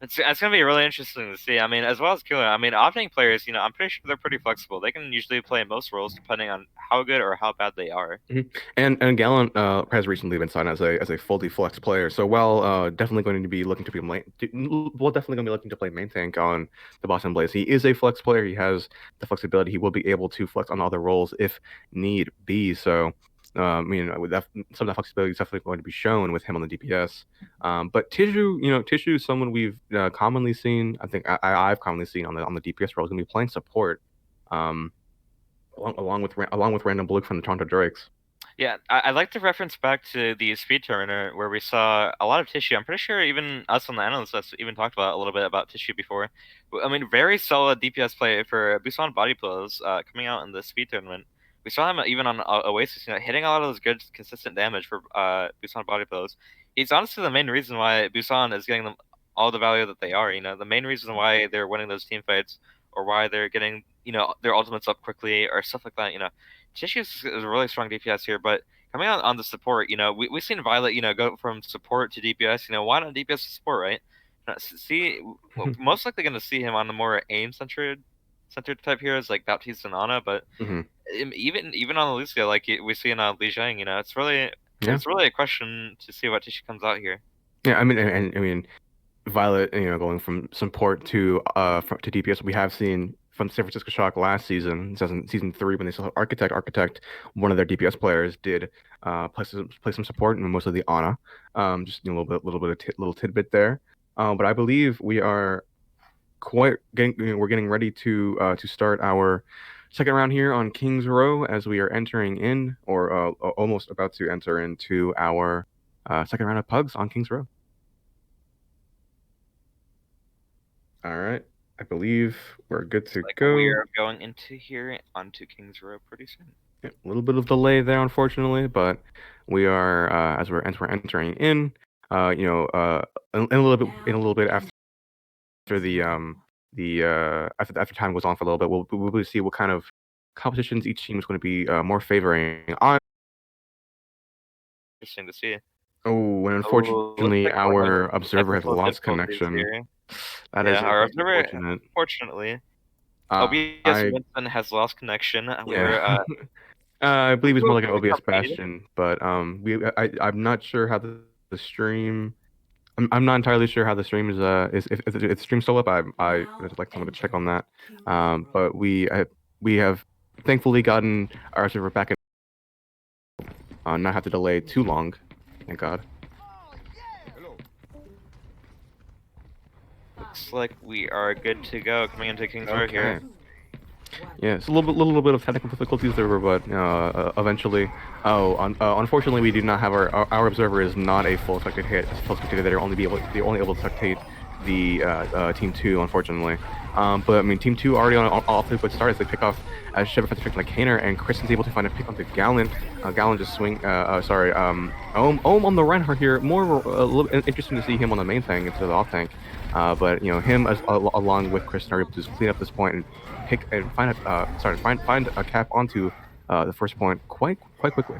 Speaker 1: It's gonna be really interesting to see. I mean, as well as Killer. I mean, opting players, I'm pretty sure they're pretty flexible. They can usually play most roles depending on how good or how bad they are.
Speaker 2: And Gallant has recently been signed as a fully flex player. So while definitely going to be looking to be well, definitely going to be looking to play main tank on the Boston Blaze. He is a flex player. He has the flexibility. He will be able to flex on other roles if need be. So. With that, some of that flexibility is definitely going to be shown with him on the DPS. But Tissue is someone we've commonly seen. I think I've commonly seen on the DPS role. Is going to be playing support, um, along with Random Blue from the Toronto Drakes.
Speaker 1: Yeah, I'd like to reference back to the speed tournament where we saw a lot of Tissue. I'm pretty sure even us on the analyst list even talked about a little bit about Tissue before. I mean, very solid DPS play for Busan Body Blows coming out in the speed tournament. We saw him even on Oasis, hitting a lot of those good, consistent damage for Busan Body Blows. He's honestly the main reason why Busan is getting them all the value that they are. The main reason why they're winning those team fights or why they're getting, their ultimates up quickly or stuff like that. Tissue is a really strong DPS here, but coming on the support, we've seen Violet, go from support to DPS. Why not DPS to support, right? See, we're most likely going to see him on the more aim-centered type heroes like Baptiste and Ana, but
Speaker 2: Mhm.
Speaker 1: even on Lucia, like we see in Li Zhang, it's really
Speaker 2: Yeah.
Speaker 1: it's really a question to see what Tissue comes out here.
Speaker 2: Yeah, I mean, Violet, going from support to DPS, we have seen from San Francisco Shock last season 3, when they saw Architect. Architect, one of their DPS players, did play some support and mostly the Ana. Just a little tidbit there. But I believe we are we're getting ready to start our second round here on Kings Row as we are entering in or almost about to enter into our second round of Pugs on Kings Row. All right. I believe we're good to go.
Speaker 1: We are going into here onto Kings Row pretty soon.
Speaker 2: Yeah, a little bit of delay there, unfortunately, but we are as we're entering in. In a little bit after after time goes on for a little bit, we'll see what kind of competitions each team is going to be more favoring on.
Speaker 1: Interesting to see.
Speaker 2: Oh, and unfortunately,
Speaker 1: like
Speaker 2: our observer has
Speaker 1: technical
Speaker 2: lost
Speaker 1: difficulties
Speaker 2: connection.
Speaker 1: here.
Speaker 2: That is
Speaker 1: our observer,
Speaker 2: unfortunate.
Speaker 1: unfortunately, OBS Winston has lost connection.
Speaker 2: Yeah. I believe it's more like an
Speaker 1: we were
Speaker 2: OBS
Speaker 1: updated.
Speaker 2: Bastion, but I'm not sure how the stream. I'm not entirely sure how the stream is if it's stream still up. I would like someone to check on that. But we have thankfully gotten our server back and not have to delay too long. Thank God.
Speaker 1: Looks like we are good to go coming into King's Row here.
Speaker 2: Yeah, it's a little bit of technical difficulties there, but eventually. Unfortunately, we do not have our observer is not a full spectator. They're only able to spectate the team 2, unfortunately. But I mean, team 2 already off to a good start as they pick off as Shepard finds a pick on Kaner, and Kristen's able to find a pick onto Gallant. Gallant just Ohm on the Reinhardt here. More a little interesting to see him on the main tank instead of the off tank. But him along with Kristen are able to clean up this point and find a cap onto the first point quite quickly.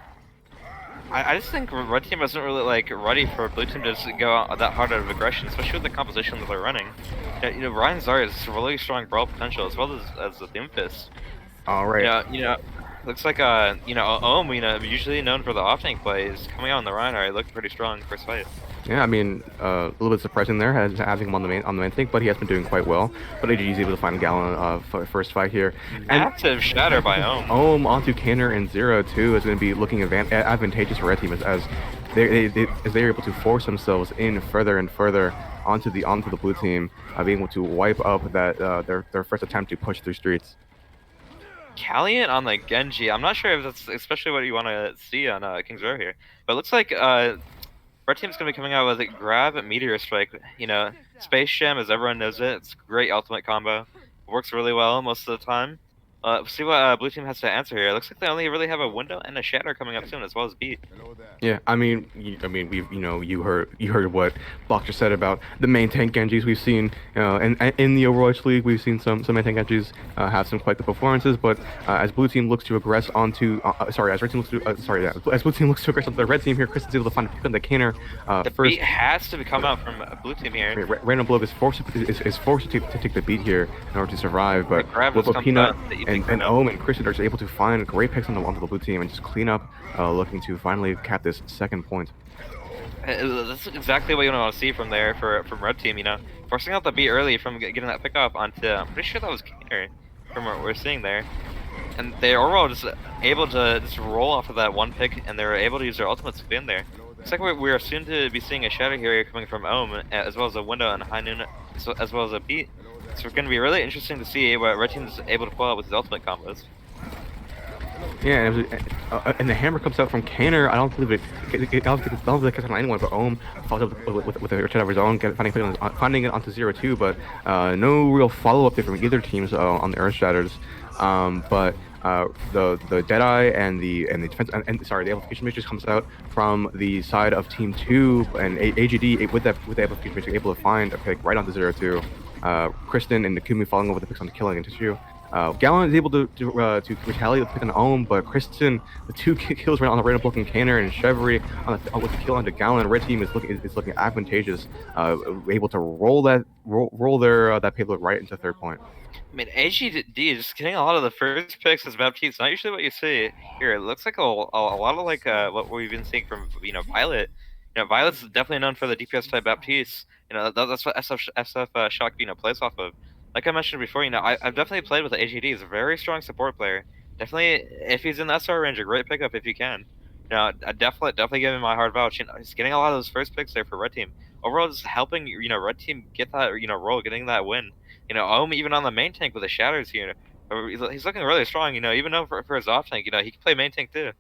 Speaker 1: I just think Red Team wasn't really ready for Blue Team to just go that hard out of aggression, especially with the composition that they're running. Ryan Zarya has really strong brawl potential as well as the Doomfist.
Speaker 2: All right.
Speaker 1: Looks like Ohm, usually known for the off tank plays, coming out on the Reinhardt, looked pretty strong first fight.
Speaker 2: Yeah, I mean, a little bit surprising there, having him on the main tank, but he has been doing quite well. But AG is able to find Gallon first fight here.
Speaker 1: Massive shatter by Ohm.
Speaker 2: Ohm onto Kaner and Zero too is going to be looking advantageous for Red Team as they're able to force themselves in further and further onto the blue team, being able to wipe up that their first attempt to push through streets.
Speaker 1: Calliant on the Genji. I'm not sure if that's especially what you want to see on King's Row here, but it looks like Red Team's gonna be coming out with a grab Meteor Strike. Space Jam, as everyone knows it. It's a great ultimate combo. It works really well most of the time. See what blue team has to answer here. It looks like they only really have a window and a shatter coming up soon, as well as beat.
Speaker 2: Yeah, I mean, we've you heard what Block just said about the main tank Genjis we've seen, and in the Overwatch League we've seen some main tank Genjis have some quite good performances. But as blue team looks to aggress onto, sorry, as red team looks to, sorry, yeah, as blue team looks to aggress onto the red team here, Chris is able to find a pick on the Canner.
Speaker 1: The
Speaker 2: First,
Speaker 1: beat has to come out from blue team here.
Speaker 2: Random Blow is forced to take the beat here in order to survive. But
Speaker 1: grab
Speaker 2: with
Speaker 1: just
Speaker 2: a
Speaker 1: comes
Speaker 2: Peanut
Speaker 1: out, the
Speaker 2: and
Speaker 1: Peanut.
Speaker 2: Ohm and Christian are just able to find great picks onto the blue team and just clean up, looking to finally cap this second point.
Speaker 1: That's exactly what you want to see from there from red team. You know, forcing out the beat early from getting that pick off onto. I'm pretty sure that was Kaner from what we're seeing there. And they're overall just able to just roll off of that one pick, and they're able to use their ultimates to get in there. Looks like we're soon to be seeing a shadow here coming from Ohm, as well as a window and high noon, as well as a beat. So it's going to be really interesting to see what red team is able to pull out with his ultimate combos.
Speaker 2: Yeah, and the hammer comes out from Kaner. I don't believe it. I don't believe it gets on anyone, but Ohm follows up with a return of his own, finding it onto 0-2, but no real follow up there from either teams on the Earth Shatters. But the Deadeye and the defense and sorry, the amplification matrix comes out from the side of Team 2, and AGD with the amplification matrix able to find a pick right onto 0-2. Kristen and Nakumi following over the picks on the killing and tissue. Gallant is able to retaliate with pick on Ohm, but Kristen, the two kills right on the random blocking Canner and Chevry with the kill onto Gallant. Red team is looking advantageous, able to roll their that payload right into third point.
Speaker 1: I mean, AGD just getting a lot of the first picks as Baptiste. Not usually what you see here. It looks like a lot of like what we've been seeing from Violet. You know, Violet's definitely known for the DPS type Baptiste. You know, that's what SF Shock plays off of. Like I mentioned before, you know, I've definitely played with AGD. He's a very strong support player. Definitely, if he's in the SR range, a great pickup if you can. You know, I definitely give him my hard vouch. You know, he's getting a lot of those first picks there for red team. Overall, just helping red team get that roll, getting that win. You know, Ohm even on the main tank with the shatters here, he's looking really strong. You know, even though for his off tank, you know, he can play main tank too.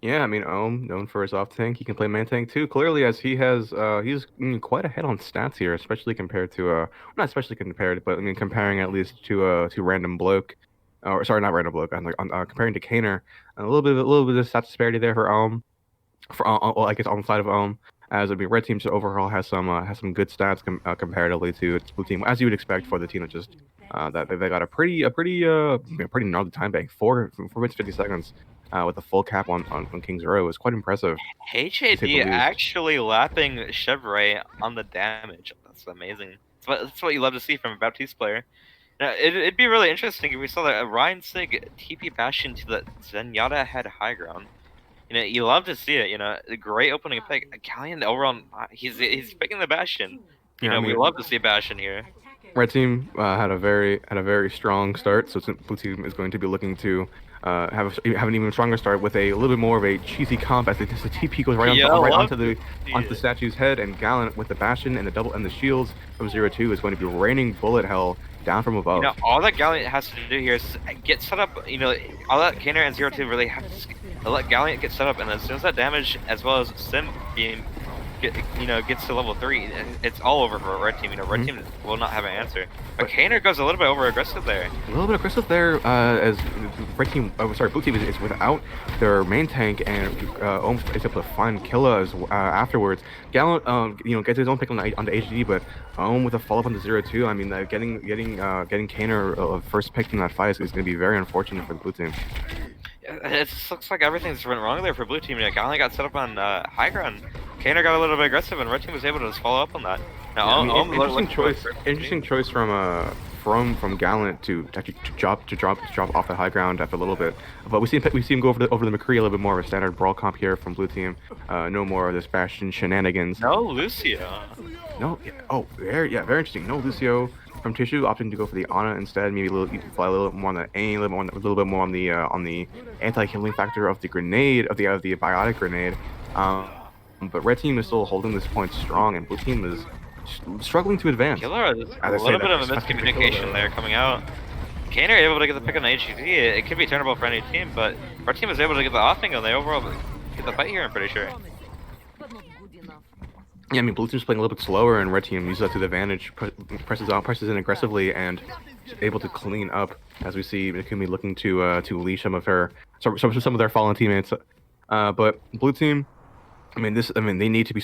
Speaker 2: Yeah, I mean, Ohm, known for his off tank, he can play main tank too. Clearly, as he has, he's quite ahead on stats here, especially compared to not especially compared, but I mean, comparing at least to Random Bloke, or sorry, not Random Bloke. Comparing to Kaner, a little bit of stat disparity there for Ohm, well, I guess on the side of Ohm. As I mean, red team just overall has some good stats comparatively to its blue team, as you would expect for the team that just that they got a pretty gnarly time bank, 4 minutes 50 seconds. With a full cap on King's Row is quite impressive.
Speaker 1: HAD actually lapping Chevrolet on the damage. That's amazing. That's what you love to see from a Baptiste player. Now, it'd be really interesting if we saw that Ryan Sig TP Bastion to the Zenyatta head high ground. You know, you love to see it. You know, a great opening pick. Galleon overall, he's picking the Bastion. You know, we love to see Bastion here.
Speaker 2: Red team had a very strong start, so blue team is going to be looking to have an even stronger start with a little bit more of a cheesy comp as the TP goes right onto the statue's head, and Gallant with the Bastion and the double and the shields from 0-2 is going to be raining bullet hell down from above.
Speaker 1: You know, all that Gallant has to do here is get set up. You know, all that Kaner and 0-2 really have to let Gallant get set up, and as soon as that damage as well as Sim being gets to level 3, it's all over for a red team. You know, red team will not have an answer. But Kaner goes a little bit over aggressive there.
Speaker 2: A little bit aggressive there, as red team, blue team is without their main tank, and Ohm is able to find Killa afterwards. Gallant, gets his own pick on the HG, but Ohm with a follow up on the 0-2. I mean, getting Kaner first pick in that fight is going to be very unfortunate for the blue team.
Speaker 1: It just looks like everything's went wrong there for blue team. Gallant got set up on high ground. Kaner got a little bit aggressive, and red team was able to just follow up on that. Now,
Speaker 2: interesting choice from Gallant to actually drop off the high ground after a little bit. But we see him go over the McCree, a little bit more of a standard brawl comp here from blue team. No more of this Bastion shenanigans.
Speaker 1: No Lucio.
Speaker 2: No. Very interesting. No Lucio. From Tissue, opting to go for the Ana instead, maybe fly a little bit more on the aim, a little bit more on the anti-healing factor of the grenade, of the biotic grenade. But red team is still holding this point strong, and blue team is struggling to advance.
Speaker 1: Killer, a little bit of a miscommunication there coming out. Kaner able to get the pick on the HGD. It could be turnable for any team, but our team was able to get the offing on the overall get the fight here, I'm pretty sure.
Speaker 2: yeah, I mean, blue team's playing a little bit slower, and red team uses that to the advantage, presses in aggressively, and able to clean up. As we see Nakumi looking to leash some of some of their fallen teammates. But blue team, I mean, they need to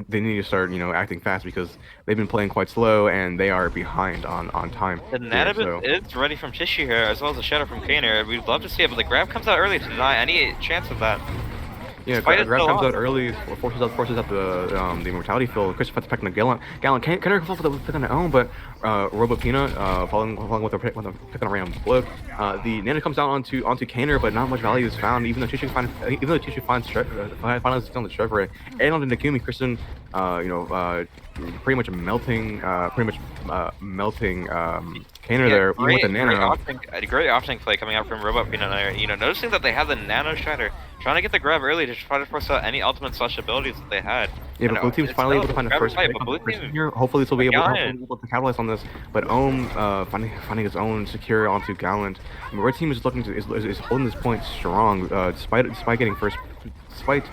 Speaker 2: they need to start, acting fast because they've been playing quite slow and they are behind on time
Speaker 1: The
Speaker 2: here.
Speaker 1: Nanobit
Speaker 2: So
Speaker 1: is ready from Tissue here, as well as a Shadow from Kaner. We'd love to see it, but the grab comes out early to deny any chance of that.
Speaker 2: yeah,
Speaker 1: Fight is
Speaker 2: grab
Speaker 1: still
Speaker 2: comes
Speaker 1: on.
Speaker 2: out early, forces out the immortality field. Christopher attacking the Gallant. Kenner can fall for the pick on their own, but Robo Peanut following with a pick on a random block. The Nana comes down onto Kaner, but not much value is found. Even though Tishu finds finally on the Chevrolet and on the Nakumi, Kristen, pretty much melting Kaner there, even with the Nano.
Speaker 1: Great opting play coming out from Robot Peanut there. Noticing that they have the Nano Shatter, trying to get the grab early to try to force out any ultimate slash abilities that they had.
Speaker 2: Yeah, but blue team's finally able to find the first pick on the person here. Hopefully, this will be able to capitalize on this. But Ohm finding his own secure onto Gallant. I mean, red team is looking to is holding this point strong, despite getting first, despite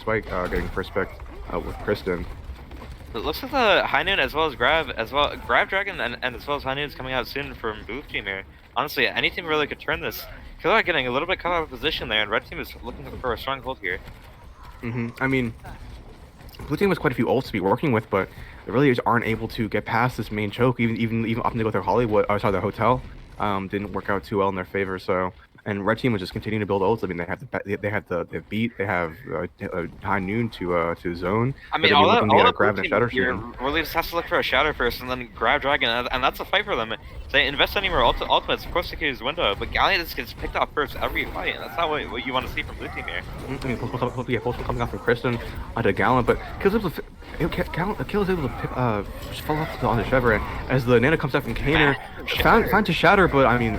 Speaker 2: getting first pick with Kristen.
Speaker 1: It looks like the High Noon as well as Grab Dragon and as well as High Noon is coming out soon from Blue Team here. Honestly, any team really could turn this. Killer getting a little bit cut out of position there, and Red Team is looking for a strong hold here.
Speaker 2: I mean, Blue Team has quite a few ults to be working with, but they really just aren't able to get past this main choke. Even opting to go through their hotel, didn't work out too well in their favor. So. And red team was just continuing to build ults. I mean, they beat, they have High Noon to zone.
Speaker 1: I mean, all that
Speaker 2: grab and shatter
Speaker 1: here really just has to look for a shadow first, and then grab dragon, and that's a fight for them. If they invest any more ultimates, of course they can use window, but Gallion just gets picked off first every fight, and that's not what you want to see from blue team here.
Speaker 2: I mean, post coming out from Kristen onto Gallant, but Kill's able to pick, just fall off on the Chevrolet as the Nana comes out from Kaner. Found to shatter, but I mean,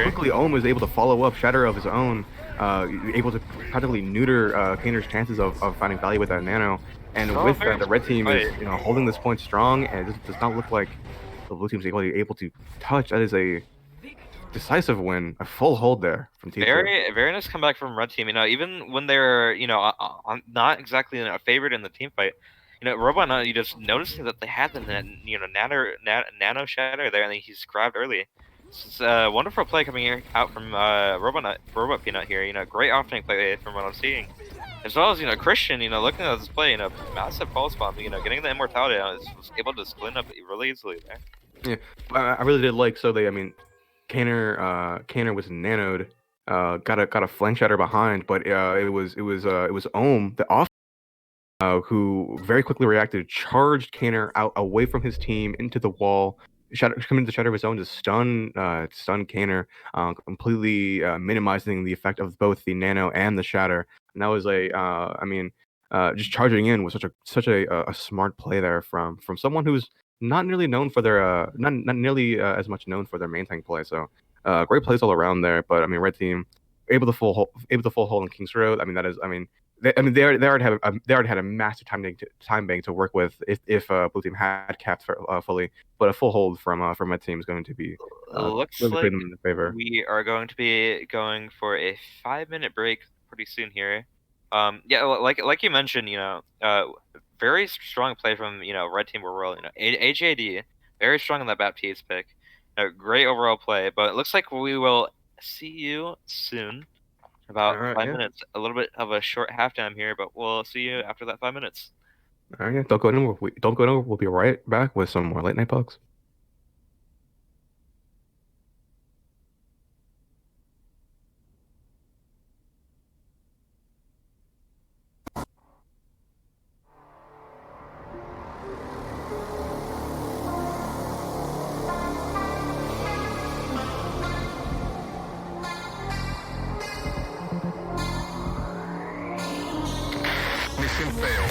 Speaker 2: quickly Ohm is able to follow up shatter of his own, able to practically neuter Kaner's chances of finding value with that Nano. And with that, the red team is holding this point strong, and it does not look like the blue team is able to touch. That is a decisive win, a full hold there from T2.
Speaker 1: Very nice comeback from red team. Even when they're not exactly a favorite in the team fight. Robot, you just noticing that they had the nano shatter there, and then he's grabbed early. It's a wonderful play coming out from Robot Peanut here. Great opening play from what I'm seeing, as well as Christian. Looking at this play, massive pulse bomb. Getting the immortality, was able to split up really easily there.
Speaker 2: Yeah, I really did like. So Kaner was nanoed, got a flank shatter behind, but it was Ohm the off. Who very quickly reacted, charged Kaner out away from his team into the wall, coming into the shatter of his own to stun Kaner, completely minimizing the effect of both the nano and the shatter. And that was just charging in was such a smart play there from someone who's not nearly known for their not nearly as much known for their main tank play. So great plays all around there. But I mean, red team able to full hold on King's Road. They already had a massive time bank to work with if blue team had capped fully, but a full hold from red team is going to be
Speaker 1: looks
Speaker 2: really
Speaker 1: like
Speaker 2: them in favor.
Speaker 1: We are going to be going for a 5-minute break pretty soon here. Like you mentioned, very strong play from red team were rolling. HAD very strong in that Baptiste pick. Great overall play, but it looks like we will see you soon. About 5 minutes. A little bit of a short halftime here, but we'll see you after that 5 minutes.
Speaker 2: All right, yeah. Don't go anywhere. We'll be right back with some more late night pugs.
Speaker 3: Mission failed.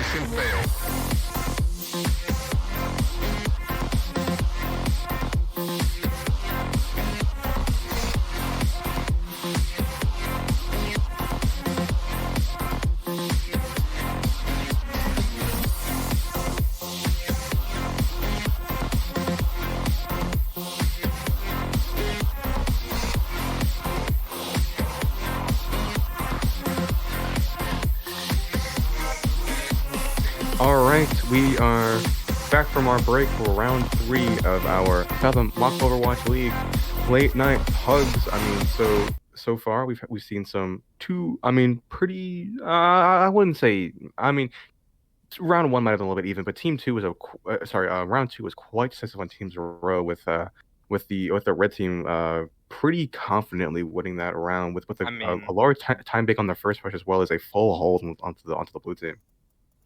Speaker 3: Mission failed.
Speaker 2: All right, we are back from our break for round 3 of our Southern Mock Overwatch League late night Pugs. I mean, so far we've seen some two. I mean, pretty. I wouldn't say. I mean, round 1 might have been a little bit even, but team 2 was round 2 was quite decisive on teams in a row with the red team pretty confidently winning that round with
Speaker 1: I mean,
Speaker 2: a large time big on the first push as well as a full hold onto the blue team.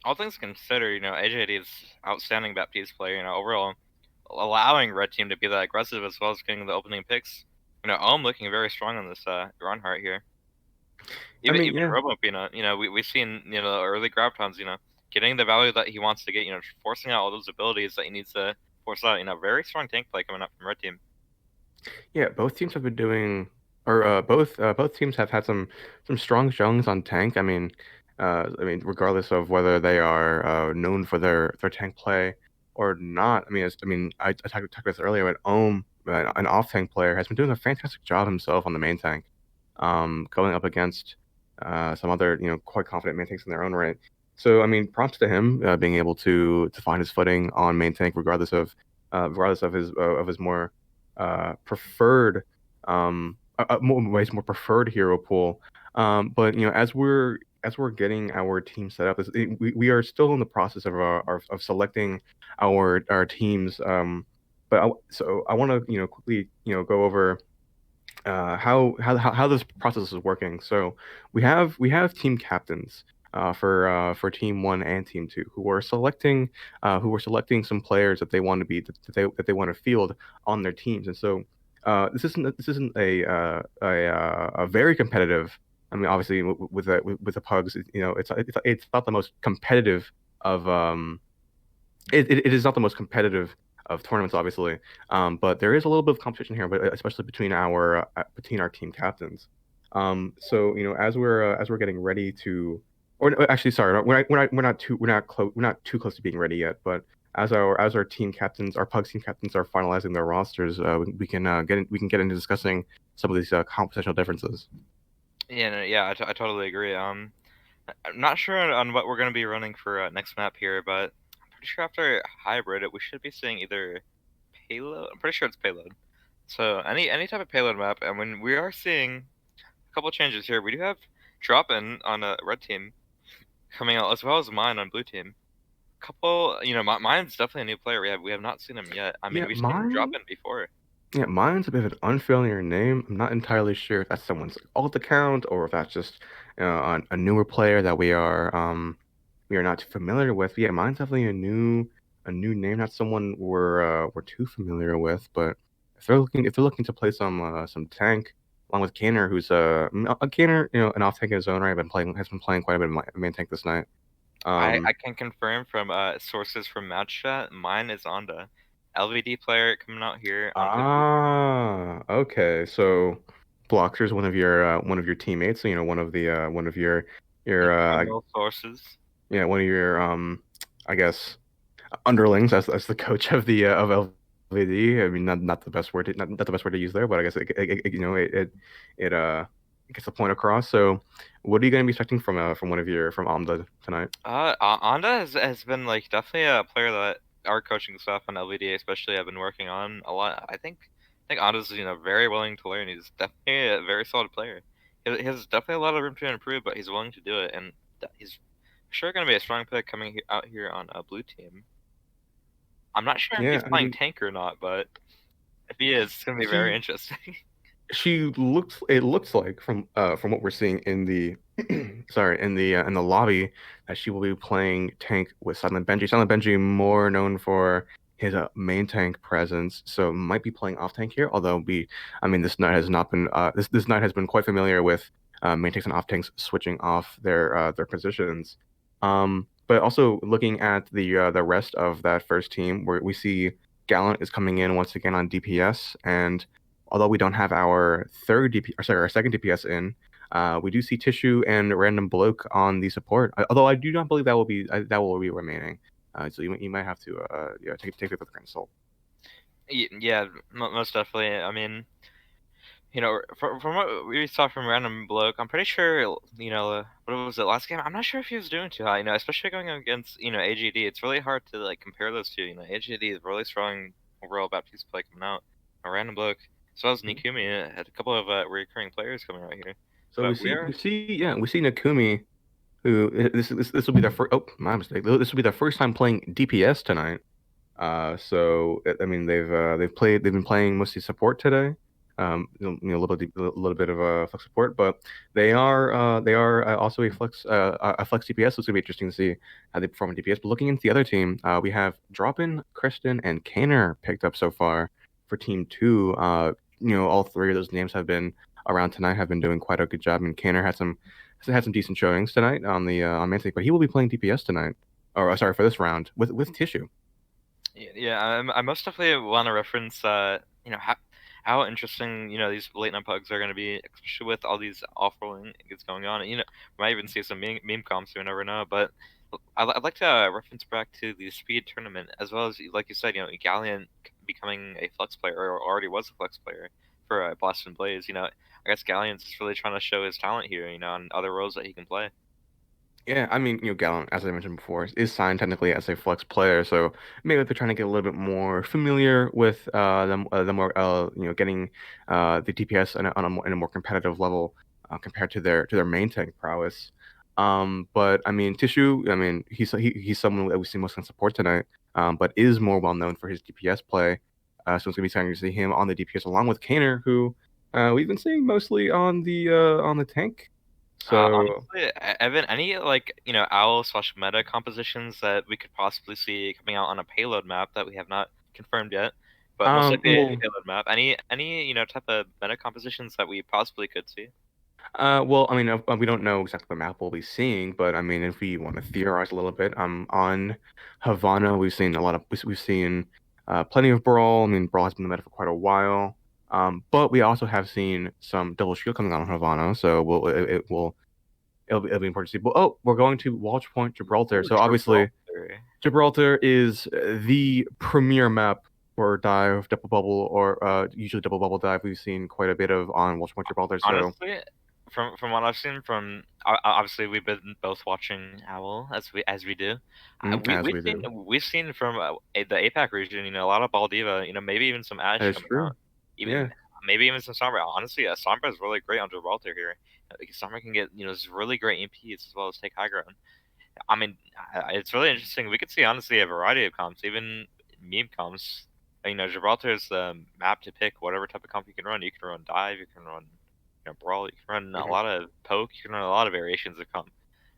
Speaker 1: all things considered, AJD is outstanding Baptiste player. Overall, allowing red team to be that aggressive as well as getting the opening picks. Ohm looking very strong on this Ronhart here.
Speaker 2: I mean,
Speaker 1: Even
Speaker 2: yeah.
Speaker 1: Robo Peanut, we've seen early grab times, getting the value that he wants to get, forcing out all those abilities that he needs to force out. Very strong tank play coming up from red team.
Speaker 2: Yeah, both teams have been doing, or both teams have had some strong showings on tank. I mean, regardless of whether they are known for their tank play or not. I talked about this earlier, but Ohm, an off tank player, has been doing a fantastic job himself on the main tank, going up against some other quite confident main tanks in their own right. So I mean, props to him being able to find his footing on main tank, regardless of his more preferred more preferred hero pool. But as we're getting our team set up, we are still in the process of selecting our teams. So I want to quickly go over how this process is working. So we have team captains for team 1 and team 2 who are selecting some players that they want to be that they want to field on their teams. And so this isn't a very competitive. I mean, obviously with the Pugs, it's not the most competitive of it is not the most competitive of tournaments, obviously, but there is a little bit of competition here, but especially between our team captains. So as we're getting ready to, or no, actually, sorry, we're not too close to being ready yet, but as our team captains, our Pugs team captains are finalizing their rosters, we can get into discussing some of these compositional differences.
Speaker 1: Yeah, no, yeah, I totally agree. I'm not sure on what we're gonna be running for next map here, but I'm pretty sure after hybrid, we should be seeing either payload. I'm pretty sure it's payload. So any type of payload map, and when we are seeing a couple changes here, we do have drop in on a red team coming out as well as mine on blue team. Couple, mine's definitely a new player. We have not seen him yet. I mean,
Speaker 2: Yeah,
Speaker 1: we've seen him drop
Speaker 2: mine.
Speaker 1: in before.
Speaker 2: Yeah, mine's a bit of an unfamiliar name. I'm not entirely sure if that's someone's alt account or if that's just a newer player that we are not too familiar with. But yeah, mine's definitely a new name, not someone we're too familiar with. But if they're looking to play some tank along with Kanner, who's a Kanner, an off tank in his own right, has been playing quite a bit of main tank this night.
Speaker 1: I
Speaker 2: Um,
Speaker 1: can confirm from sources from match chat. Mine is Onda, LVD player coming out here on blue team.
Speaker 2: Okay. So Bloxer's one of your teammates, so one of your
Speaker 1: Internal sources.
Speaker 2: yeah, one of your I guess underlings as the coach of LVD. I mean, not the best word not the best word to use there, but I guess it gets the point across. So what are you going to be expecting from from Amda tonight?
Speaker 1: Onda has been like definitely a player that our coaching staff on LVD especially have been working on a lot. I think Onda's very willing to learn. He's definitely a very solid player. He has definitely a lot of room to improve, but he's willing to do it, and he's sure going to be a strong pick coming out here on a blue team. I'm not sure if
Speaker 2: Yeah,
Speaker 1: he's
Speaker 2: I
Speaker 1: playing
Speaker 2: mean,
Speaker 1: tank or not, but if he is, it's going to be very
Speaker 2: he
Speaker 1: interesting.
Speaker 2: it looks like from what we're seeing in the sorry in the lobby that she will be playing tank with Silent Benji. Silent Benji more known for his main tank presence, so might be playing off tank here. Although this night has not been this night has been quite familiar with main tanks and off tanks switching off their positions. But also looking at the rest of that first team, where we see Gallant is coming in once again on DPS, and although we don't have our third DP, or sorry, our second DPS in, we do see Tissue and Random Bloke on the support. Although I do not believe that will be remaining. So you might have to yeah, take it with a grain of salt.
Speaker 1: Yeah, most definitely. I mean, from what we saw from Random Bloke, I'm pretty sure, what was it last game? I'm not sure if he was doing too high, especially going against, AGD. It's really hard to like compare those two. AGD is really strong overall Baptiste play coming out. A Random Bloke, as well as Nikumi, had a couple of recurring players coming out here.
Speaker 2: So
Speaker 1: But we are.
Speaker 2: we see Nakumi, who this will be their first. Oh, my mistake. This will be their first time playing DPS tonight. So I mean they've been playing mostly support today. A little bit of a flex support, but they are also a flex DPS. So it's gonna be interesting to see how they perform in DPS. But looking into the other team, we have Droppin, Kristen, and Kaner picked up so far for Team Two. All three of those names have been around tonight, have been doing quite a good job. And Kaner had some decent showings tonight on the on Mantic, but he will be playing DPS tonight, or sorry, for this round with Tissue.
Speaker 1: Yeah, I most definitely want to reference, how interesting, these late night pugs are going to be, especially with all these off-rolling things going on. We might even see some meme comps, you never know. But I'd like to reference back to the speed tournament, as well as, like you said, Galleon becoming a flex player, or already was a flex player for Boston Blaze. I guess Galleon's just really trying to show his talent here, on other roles that he can play.
Speaker 2: Yeah, I mean, Gallant, as I mentioned before, is signed technically as a flex player, so maybe they're trying to get a little bit more familiar with the more getting the DPS in a more competitive level compared to their main tank prowess. But I mean, Tissue, I mean, he's someone that we see most on support tonight, but is more well known for his DPS play. So it's gonna be exciting to see him on the DPS along with Kaner, who we've been seeing mostly on the tank. So.
Speaker 1: Honestly, Evan, any like owl slash meta compositions that we could possibly see coming out on a payload map that we have not confirmed yet, but most likely a
Speaker 2: Well,
Speaker 1: payload map. Any type of meta compositions that we possibly could see.
Speaker 2: well, I mean, we don't know exactly what map we'll be seeing, but I mean, if we want to theorize a little bit, on Havana, we've seen we've seen plenty of Brawl. I mean, Brawl has been the meta for quite a while. But we also have seen some double shield coming out on Havana, so it'll be important to see. But oh, we're going to Watch Point Gibraltar.
Speaker 1: Ooh,
Speaker 2: So obviously,
Speaker 1: Gibraltar.
Speaker 2: Gibraltar is the premier map for dive, double bubble, or usually double bubble dive. We've seen quite a bit of on Watch Point Gibraltar. So.
Speaker 1: Honestly, from what I've seen, from obviously we've been both watching Owl as we do.
Speaker 2: As we do.
Speaker 1: We've seen from the APAC region, a lot of Baldiva, maybe even some
Speaker 2: That
Speaker 1: Ashe
Speaker 2: is
Speaker 1: coming
Speaker 2: true.
Speaker 1: out, even
Speaker 2: Yeah.
Speaker 1: maybe even some Sombra. Honestly, Sombra is really great on Gibraltar here. Sombra can get this really great EMPs as well as take high ground. I mean, it's really interesting. We could see honestly a variety of comps, even meme comps. Gibraltar is the map to pick whatever type of comp you can run. You can run dive, you can run brawl, you can run a
Speaker 2: Mhm.
Speaker 1: lot of poke, you can run a lot of variations of comp.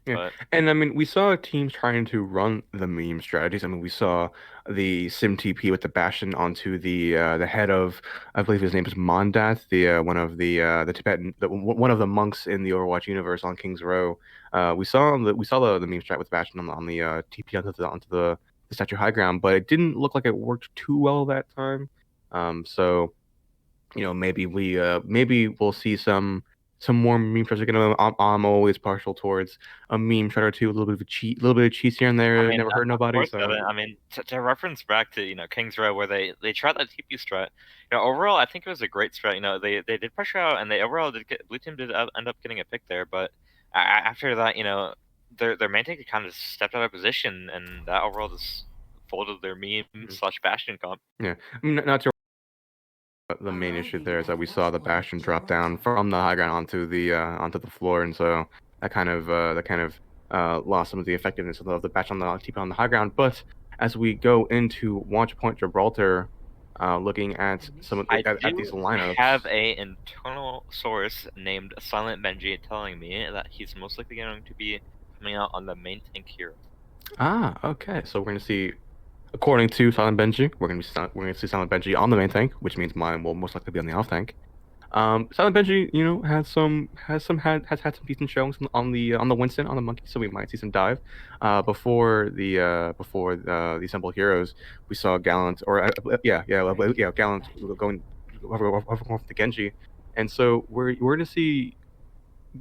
Speaker 2: Yeah,
Speaker 1: But
Speaker 2: and I mean, we saw teams trying to run the meme strategies. I mean, we saw the Sim TP with the Bastion onto the head of, I believe his name is Mondath, one of the Tibetan, one of the monks in the Overwatch universe on King's Row. We saw the meme strat with Bastion on the TP onto the Statue High Ground, but it didn't look like it worked too well that time. So. Maybe we'll see some more meme trailers. I'm always partial towards a meme trailer too, a little bit of a cheat, a little bit of cheats here and
Speaker 1: I
Speaker 2: there.
Speaker 1: mean,
Speaker 2: Never hurt
Speaker 1: of
Speaker 2: nobody.
Speaker 1: course,
Speaker 2: So
Speaker 1: Evan. I mean, to reference back to Kings Row where they tried that TP strat. Overall, I think it was a great strat. They did pressure out, and they overall did get blue team did end up getting a pick there. But after that, their main tank kind of stepped out of position, and that overall just folded their meme slash bastion comp.
Speaker 2: yeah, I mean, not to the main issue there is that we saw the Bastion drop down from the high ground onto the floor, and so that kind of lost some of the effectiveness of the Bastion on the TP on the high ground. But as we go into Watch Point Gibraltar, looking at
Speaker 1: I
Speaker 2: at these
Speaker 1: do have
Speaker 2: lineups.
Speaker 1: a internal source named Silent Benji telling me that he's most likely going to be coming out on the main tank hero.
Speaker 2: Okay. So we're gonna see, according to Silent Benji, we're gonna see Silent Benji on the main tank, which means mine will most likely be on the off tank. Silent Benji, has had some decent showings on the Winston on the monkey, so we might see some dive. Before the Assemble Heroes, we saw Gallant Gallant going over the Genji, and so we're gonna see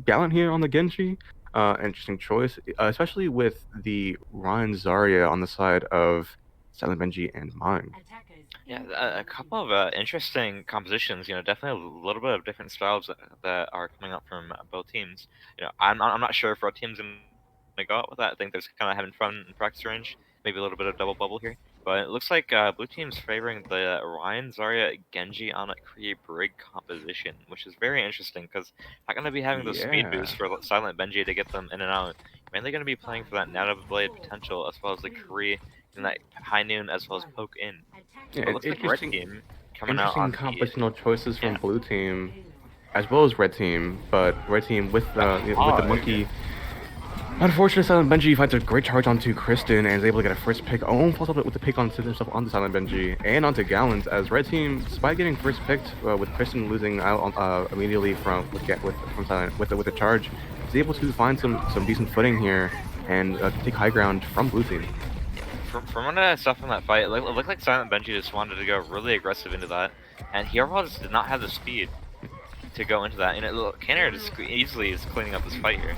Speaker 2: Gallant here on the Genji. Interesting choice, especially with the Ryan Zarya on the side of Silent Benji and Mine.
Speaker 1: Yeah, a couple of interesting compositions. Definitely a little bit of different styles that are coming up from both teams. I'm not sure if our team's gonna go out with that. I think they're kind of having fun in practice range. Maybe a little bit of double bubble here, but it looks like blue team's favoring the Ryan Zarya Genji on a Kree Brig composition, which is very interesting because not gonna be having those speed
Speaker 2: Yeah.
Speaker 1: boosts for Silent Benji to get them in and out. Mainly gonna be playing for that Nano Blade potential as well as the Kree and that high noon as well as poke in.
Speaker 2: Yeah,
Speaker 1: But it looks like red team coming out
Speaker 2: interesting
Speaker 1: on the
Speaker 2: compositional choices from
Speaker 1: yeah.
Speaker 2: blue team, as well as red team. But red team with the monkey. Unfortunately, Silent Benji finds a great charge onto Kristen and is able to get a first pick. Oh, falls up with the pick onto himself onto Silent Benji and onto Gallant. As red team, despite getting first picked, with Kristen losing out immediately from Silent with the charge, is able to find some decent footing here and take high ground from blue team.
Speaker 1: From what I saw from that fight, it looked like Silent Benji just wanted to go really aggressive into that, and he overall just did not have the speed to go into that. And Kanner just easily is cleaning up this fight here.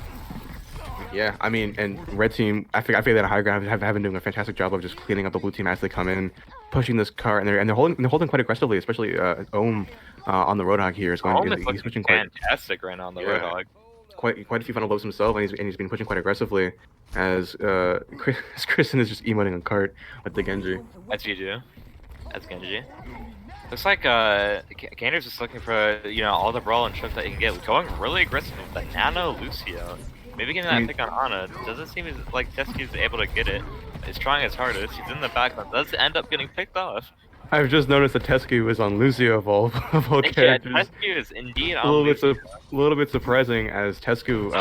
Speaker 2: Yeah, I mean, and red team, I think that high ground have been doing a fantastic job of just cleaning up the blue team as they come in, pushing this car, and they're holding quite aggressively, especially Ohm on the Roadhog here is
Speaker 1: He's
Speaker 2: pushing quite
Speaker 1: fantastic right now on the Roadhog.
Speaker 2: Quite a few final blows himself, and he's been pushing quite aggressively as Kristen is just emoting on cart with the Genji.
Speaker 1: As you do, as Genji. Looks like Kanner's just looking for all the brawl and stuff that he can get, going really aggressive with that Nano Lucio. Maybe getting that pick on Ana. Doesn't seem like Tesky's able to get it. He's trying his hardest. He's in the background. Does end up getting picked off.
Speaker 2: I've just noticed that Tesku is on Lucio of all characters.
Speaker 1: Yeah, Tesku is indeed on Lucio.
Speaker 2: A little bit surprising as Tesku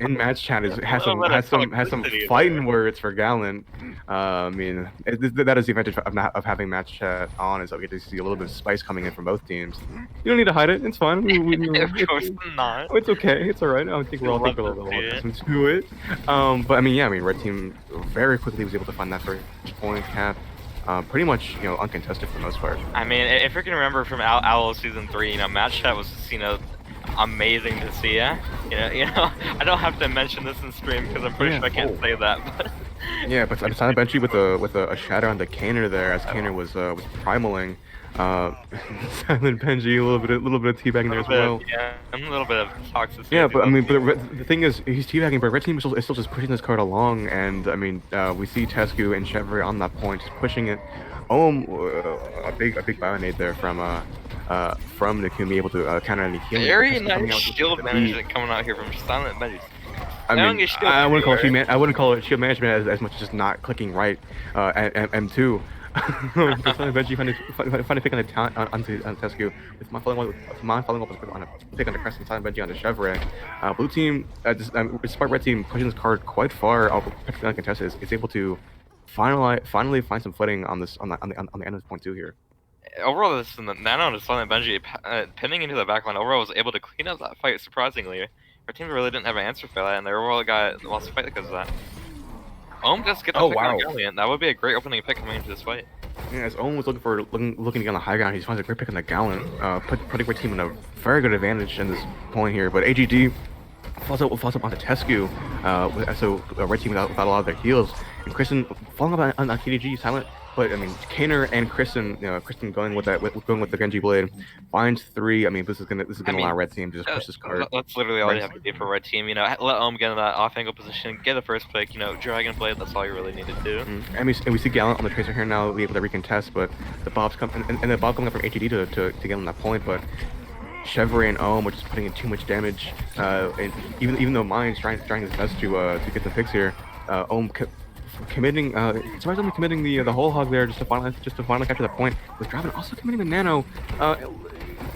Speaker 2: in match chat has some fighting words for Gallant. I mean, that is the advantage of having match chat on, is that we get to see a little bit of spice coming in from both teams. You don't need to hide it. It's fine.
Speaker 1: Of course not.
Speaker 2: It's okay. It's all right. I think we're all a little accustomed to it. But I mean, red team very quickly was able to find that first point cap. Pretty much, uncontested for the most part.
Speaker 1: I mean, if you can remember from Owl Season 3, match chat was, amazing to see, yeah? I don't have to mention this in stream because I'm pretty sure I can't say that, but...
Speaker 2: Yeah, but Silent Benji with a shadow on the Kanner there, as Kanner was primaling. Silent Benji, a little bit of teabagging there as well.
Speaker 1: Yeah, a little bit of toxicity.
Speaker 2: Yeah, but I mean, the thing is, he's teabagging, but red team is still just pushing this card along, and I mean, we see Tesku and Chevrolet on that point, just pushing it. A big bionade there from Nikumi, able to counter any healing.
Speaker 1: Very nice shield management coming out here from Silent Benji.
Speaker 2: I mean, I wouldn't call it shield management as much as just not clicking right at M2. Silent Benji finally picking onto Tesku with mine following up on a pick on the Crescent, Silent Benji on the Chevrolet. Blue team, despite red team pushing this card quite far, practically uncontested, is able to finally find some footing on the end of point 2 here.
Speaker 1: Overall, this Nano and Silent Benji pinning into the backline overall was able to clean up that fight surprisingly. Our team really didn't have an answer for that, and they overall lost the fight because of that. Ohm just get the pick on Gallant. That would be a great opening pick coming into this fight.
Speaker 2: Yeah, as Ohm was looking to get on the high ground, he finds a great pick on the Gallant, putting our team in a very good advantage in this point here. But AGD falls up onto Tesku, so red team without a lot of their heals, and Kristen falling up on KDG Silent. But I mean, Kanner and Kristen, Kristen going with the Genji blade, finds 3. I mean, this is gonna allow red team to just push this card.
Speaker 1: That's literally all you have to do for red team. Let Ohm get in that off angle position, get the first pick. Dragon blade. That's all you really need to do.
Speaker 2: And we see Gallant on the tracer here now, be able to recontest, but the Bob's and the Bob coming up from HED to get on that point, but. Chevrolet and Ohm are just putting in too much damage, and even though Mine's trying his best to get the picks here, Ohm surprisingly committing the whole hog there just to finally capture that point. With Draven also committing the Nano,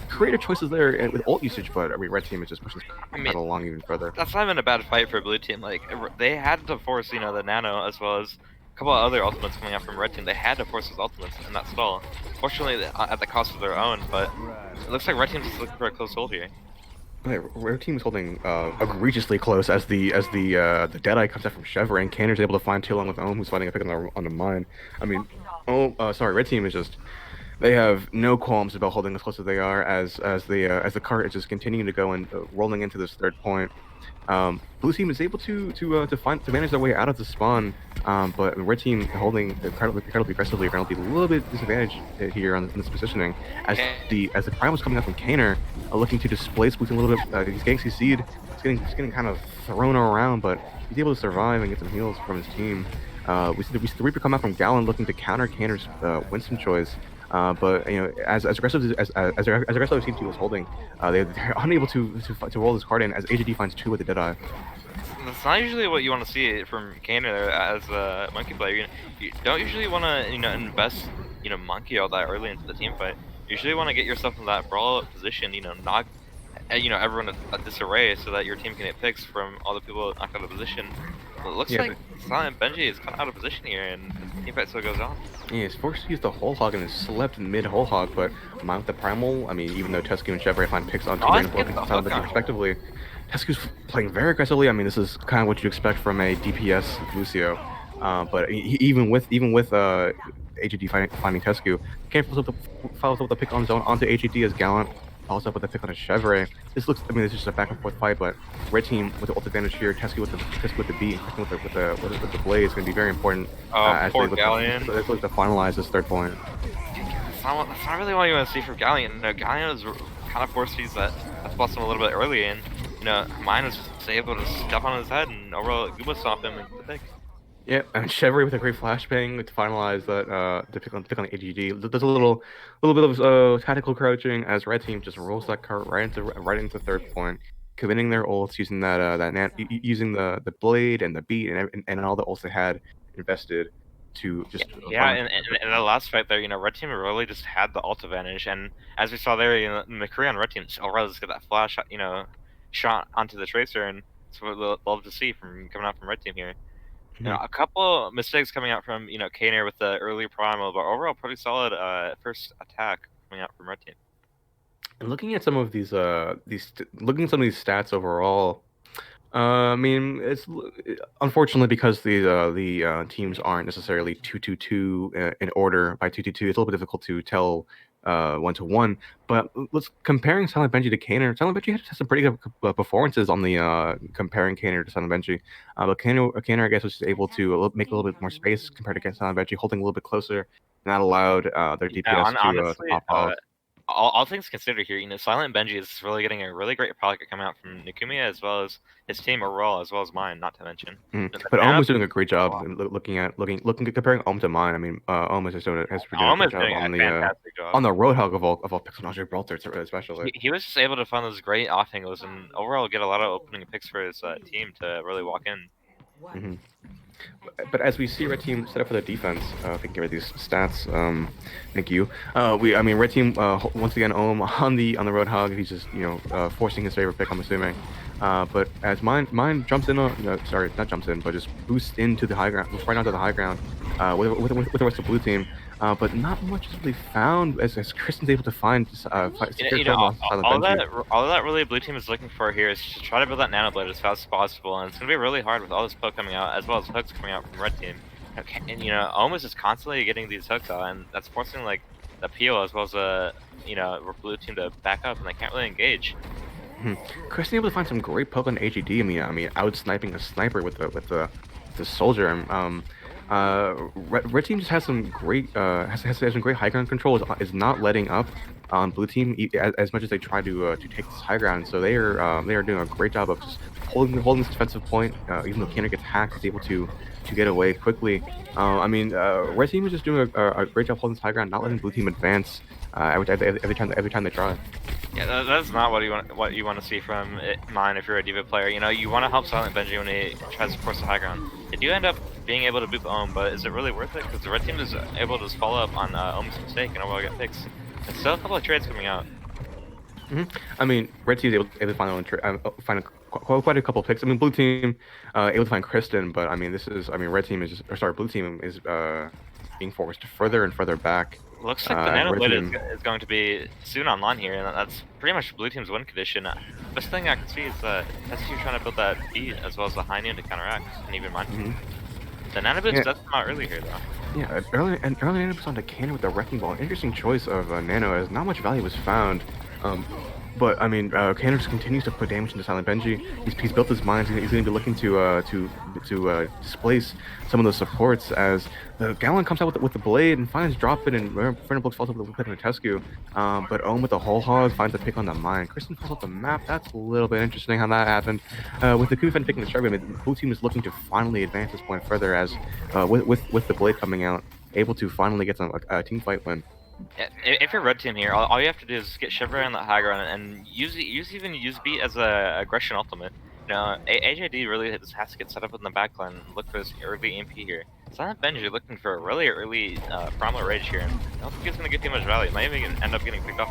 Speaker 2: creative choices there with ult usage, but I mean, red team is just pushing along even further.
Speaker 1: That's not even a bad fight for blue team. Like they had to force the Nano as well as couple of other ultimates coming out from red team. They had to force those ultimates in that stall. Fortunately, at the cost of their own, but it looks like red team's just looking for a close hold here.
Speaker 2: Okay, red team is holding egregiously close as the Deadeye comes out from Chevron, and Canner's able to find Tilong with Ohm, who's fighting a pick on the mine. I mean, sorry, red team is just. They have no qualms about holding as close as they are as the cart is just continuing to go and rolling into this third point. Blue team is able to manage their way out of the spawn, but red team holding incredibly aggressively are going to be a little bit disadvantaged here on this positioning as the prime was coming up from Kaner, looking to displace Blue team a little bit. He's getting CC'd, he's getting kind of thrown around, but he's able to survive and get some heals from his team. We see the Reaper come out from Gallon looking to counter Kaner's Winston choice. But you know, as aggressive as Team 2 was holding, they're unable to roll this card in as AGD finds 2 with the Deadeye.
Speaker 1: That's not usually what you want to see from Kaner as a monkey player. You don't usually want to invest monkey all that early into the team fight. You usually want to get yourself in that brawl position, knock everyone at disarray so that your team can get picks from all the people knocked out of position. Well, it looks like Silent Benji is kind of out of position here, and team fight still goes on.
Speaker 2: Yeah, he's forced to use the whole hog and is slept mid whole hog, but mount the primal. I mean, even though Tescu and Chevrolet find picks on Silent Benji respectively, Tescu's playing very aggressively. I mean, this is kind of what you expect from a DPS Lucio. But even with AGD finding Tescu, can't follows up with a pick on his own onto AGD as Gallant follows up with a pick on a Chevrolet. This is just a back and forth fight, but red team with the ult advantage here, Tescu with the beat, with the blade is going to be very important as they look to finalize this third point.
Speaker 1: That's not really what you want to see from Galleon. Galleon was kind of forced to use that spot him a little bit early, and mine was just able to step on his head and overall Goomba stop him and get the pick.
Speaker 2: Yeah, and Chevrolet with a great flashbang to finalize that to pick on AGD. There's a little bit of tactical crouching as red team just rolls that cart right into third point, committing their ults using using the blade and the beat and all the ults they had invested to just
Speaker 1: and in the last fight there, red team really just had the ult advantage, and as we saw there, McCree on red team already just got that flash shot onto the tracer, and that's what we'll love to see from coming out from red team here. A couple mistakes coming out from Kaner with the early primal, but overall pretty solid first attack coming out from red team.
Speaker 2: And looking at some of these stats overall, I mean, it's unfortunately because the teams aren't necessarily 2-2-2 in order by 2-2-2. It's a little bit difficult to tell 1-to-1. But let's comparing Silent Benji to Kaner. Silent Benji had some pretty good performances on the comparing Kaner to Silent Benji. But Kaner, I guess, was just able to make a little bit more space compared to Silent Benji, holding a little bit closer, and that allowed their DPS to pop off.
Speaker 1: All things considered here, Silent Benji is really getting a really great product coming out from Nakumiya as well as his team overall, as well as mine, not to mention.
Speaker 2: But Ohm was doing a great job comparing Ohm to mine. I mean, Ohm is just doing a great job on the Roadhog of all picks on Gibraltar, especially.
Speaker 1: He was just able to find those great off angles and overall get a lot of opening picks for his team to really walk in.
Speaker 2: But as we see red team set up for the defense, if we can get rid of these stats, thank you. I mean, red team once again Ohm on the Roadhog. He's just forcing his favorite pick, I'm assuming. But as mine jumps in, sorry, not jumps in, but just boosts into the high ground, right onto the high ground, with the rest of the blue team. But not much is really found as Kristen's able to find.
Speaker 1: All that really blue team is looking for here is to try to build that nano blade as fast as possible, and it's gonna be really hard with all this poke coming out as well as hooks coming out from red team. And Ohm is just constantly getting these hooks out, and that's forcing like the peel as well as blue team to back up, and they can't really engage.
Speaker 2: Kristen able to find some great poke on AGD. I mean, out sniping a sniper with the soldier. Red team just has some great has some great high ground control. Is not letting up on blue team as much as they try to take this high ground. So they are doing a great job of just holding this defensive point. Even though Kaner gets hacked, he's able to get away quickly. I mean, red team is just doing a great job holding this high ground, not letting blue team advance every time they try.
Speaker 1: Yeah, that's not what you want to see from mine if you're a D.Va player. You want to help Silent Benji when he tries to force the high ground. They do end up being able to boop Ohm, but is it really worth it? Because the red team is able to just follow up on Ohm's mistake and overall get picks. There's still a couple of trades coming out.
Speaker 2: I mean, red team is able to find a quite a couple picks. I mean, blue team able to find Kristen, but I mean, red team is blue team is being forced further and further back.
Speaker 1: Looks like the
Speaker 2: As
Speaker 1: Nano
Speaker 2: red
Speaker 1: Blade
Speaker 2: team,
Speaker 1: is going to be soon online here, and that's pretty much blue team's win condition. Best thing I can see is SQ trying to build that beat as well as the high noon to counteract, and even mine. The Nano Blade does come out early here, though.
Speaker 2: Yeah, early Nano was onto Cannon with the Wrecking Ball. Interesting choice of Nano, as not much value was found. But I mean, Cannon just continues to put damage into Silent Benji. He's built his mines. He's going to be looking to displace some of those supports as the Gallon comes out with the blade and finds drop it, and Fernand falls up with a pick on Tescu. But Ohm with the whole hog finds a pick on the mine. Kristen falls off the map. That's a little bit interesting how that happened. With the Kufen picking the strike, the blue team is looking to finally advance this point further as with the blade coming out, able to finally get some team fight win.
Speaker 1: Yeah, if you're red team here, all you have to do is get Shiver on that high ground and use beat as a aggression ultimate. You know, AJD really has to get set up in the backline and look for this early EMP here. Silent Benji looking for a really early Primal Rage here, and I don't think it's going to get too much value. It might even end up getting picked off.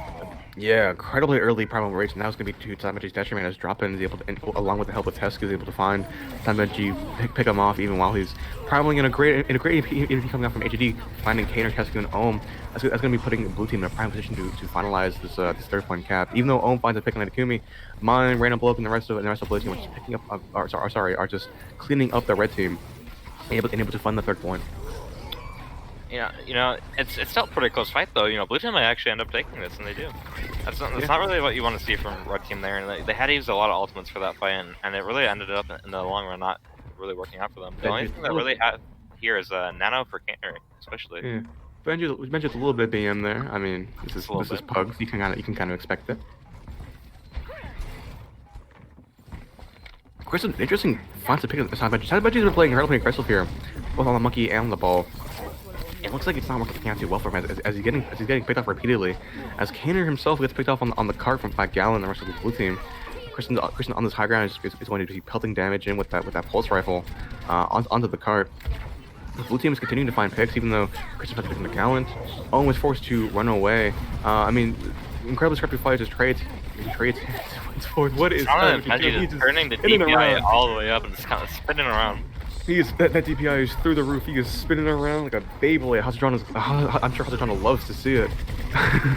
Speaker 2: Yeah, incredibly early Primal Rage, and now it's going to be two Silent Benji's detriment as drop-in is able to, along with the help of Tesco, is able to find Silent Benji, pick him off even while he's primaling in a great EMP coming out from AJD, finding Kane or Tesco and Ohm. That's going to be putting the blue team in a prime position to finalize this this third point cap. Even though Ohm finds a pick on Akumi, mine random blow up, and the rest of the blue team are just picking up, are just cleaning up the red team, able to find the third point.
Speaker 1: You know, it's still a pretty close fight though. You know, blue team might actually end up taking this, and they do. That's not really what you want to see from red team there. And they had to use a lot of ultimates for that fight, and it really ended up in the long run not really working out for them. The only thing that really had here is Nano for Canary, especially.
Speaker 2: Yeah. Benji's a little bit BM there. I mean, this is Pugs. You can kind of expect it. Kristen, interesting finds to pick up Silent Benji. Silent Benji's been playing incredibly aggressive here, both on the monkey and the ball. It looks like it's not working out too well for him as he's getting picked off repeatedly. As Kanner himself gets picked off on the cart from Black Gallon and the rest of the blue team. Kristen on this high ground is going to be pelting damage in with that pulse rifle onto the cart. The blue team is continuing to find picks, even though Kristen has picking the Gallant. Owen was forced to run away. I mean, incredibly scrappy fight just trades. He trades forward. What is
Speaker 1: Benji just turning the DPI all the way up and just kind of spinning around.
Speaker 2: That DPI is through the roof. He is spinning around like a Beyblade. I'm sure Hazardron loves to see it.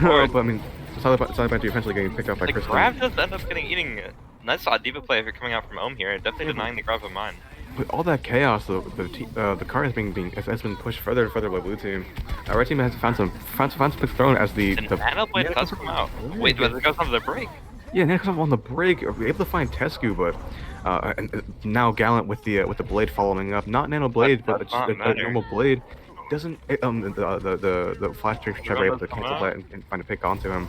Speaker 2: But I mean, Silent Benji eventually getting picked up by Kristen.
Speaker 1: The grab does end up eating. Nice D.Va play if you're coming out from Ohm here. Definitely denying the grab of mine.
Speaker 2: With all that chaos, the car has been pushed further and further by blue team. Red team has found some picks thrown as the
Speaker 1: Nano Blade does come out. Wait, but it goes on the break.
Speaker 2: Yeah, Nano comes on the break. We're able to find Tescu, but and now Gallant with the blade following up. Not Nano Blade, but just a normal blade. Doesn't the flash charge are able to cancel that and find a pick onto him.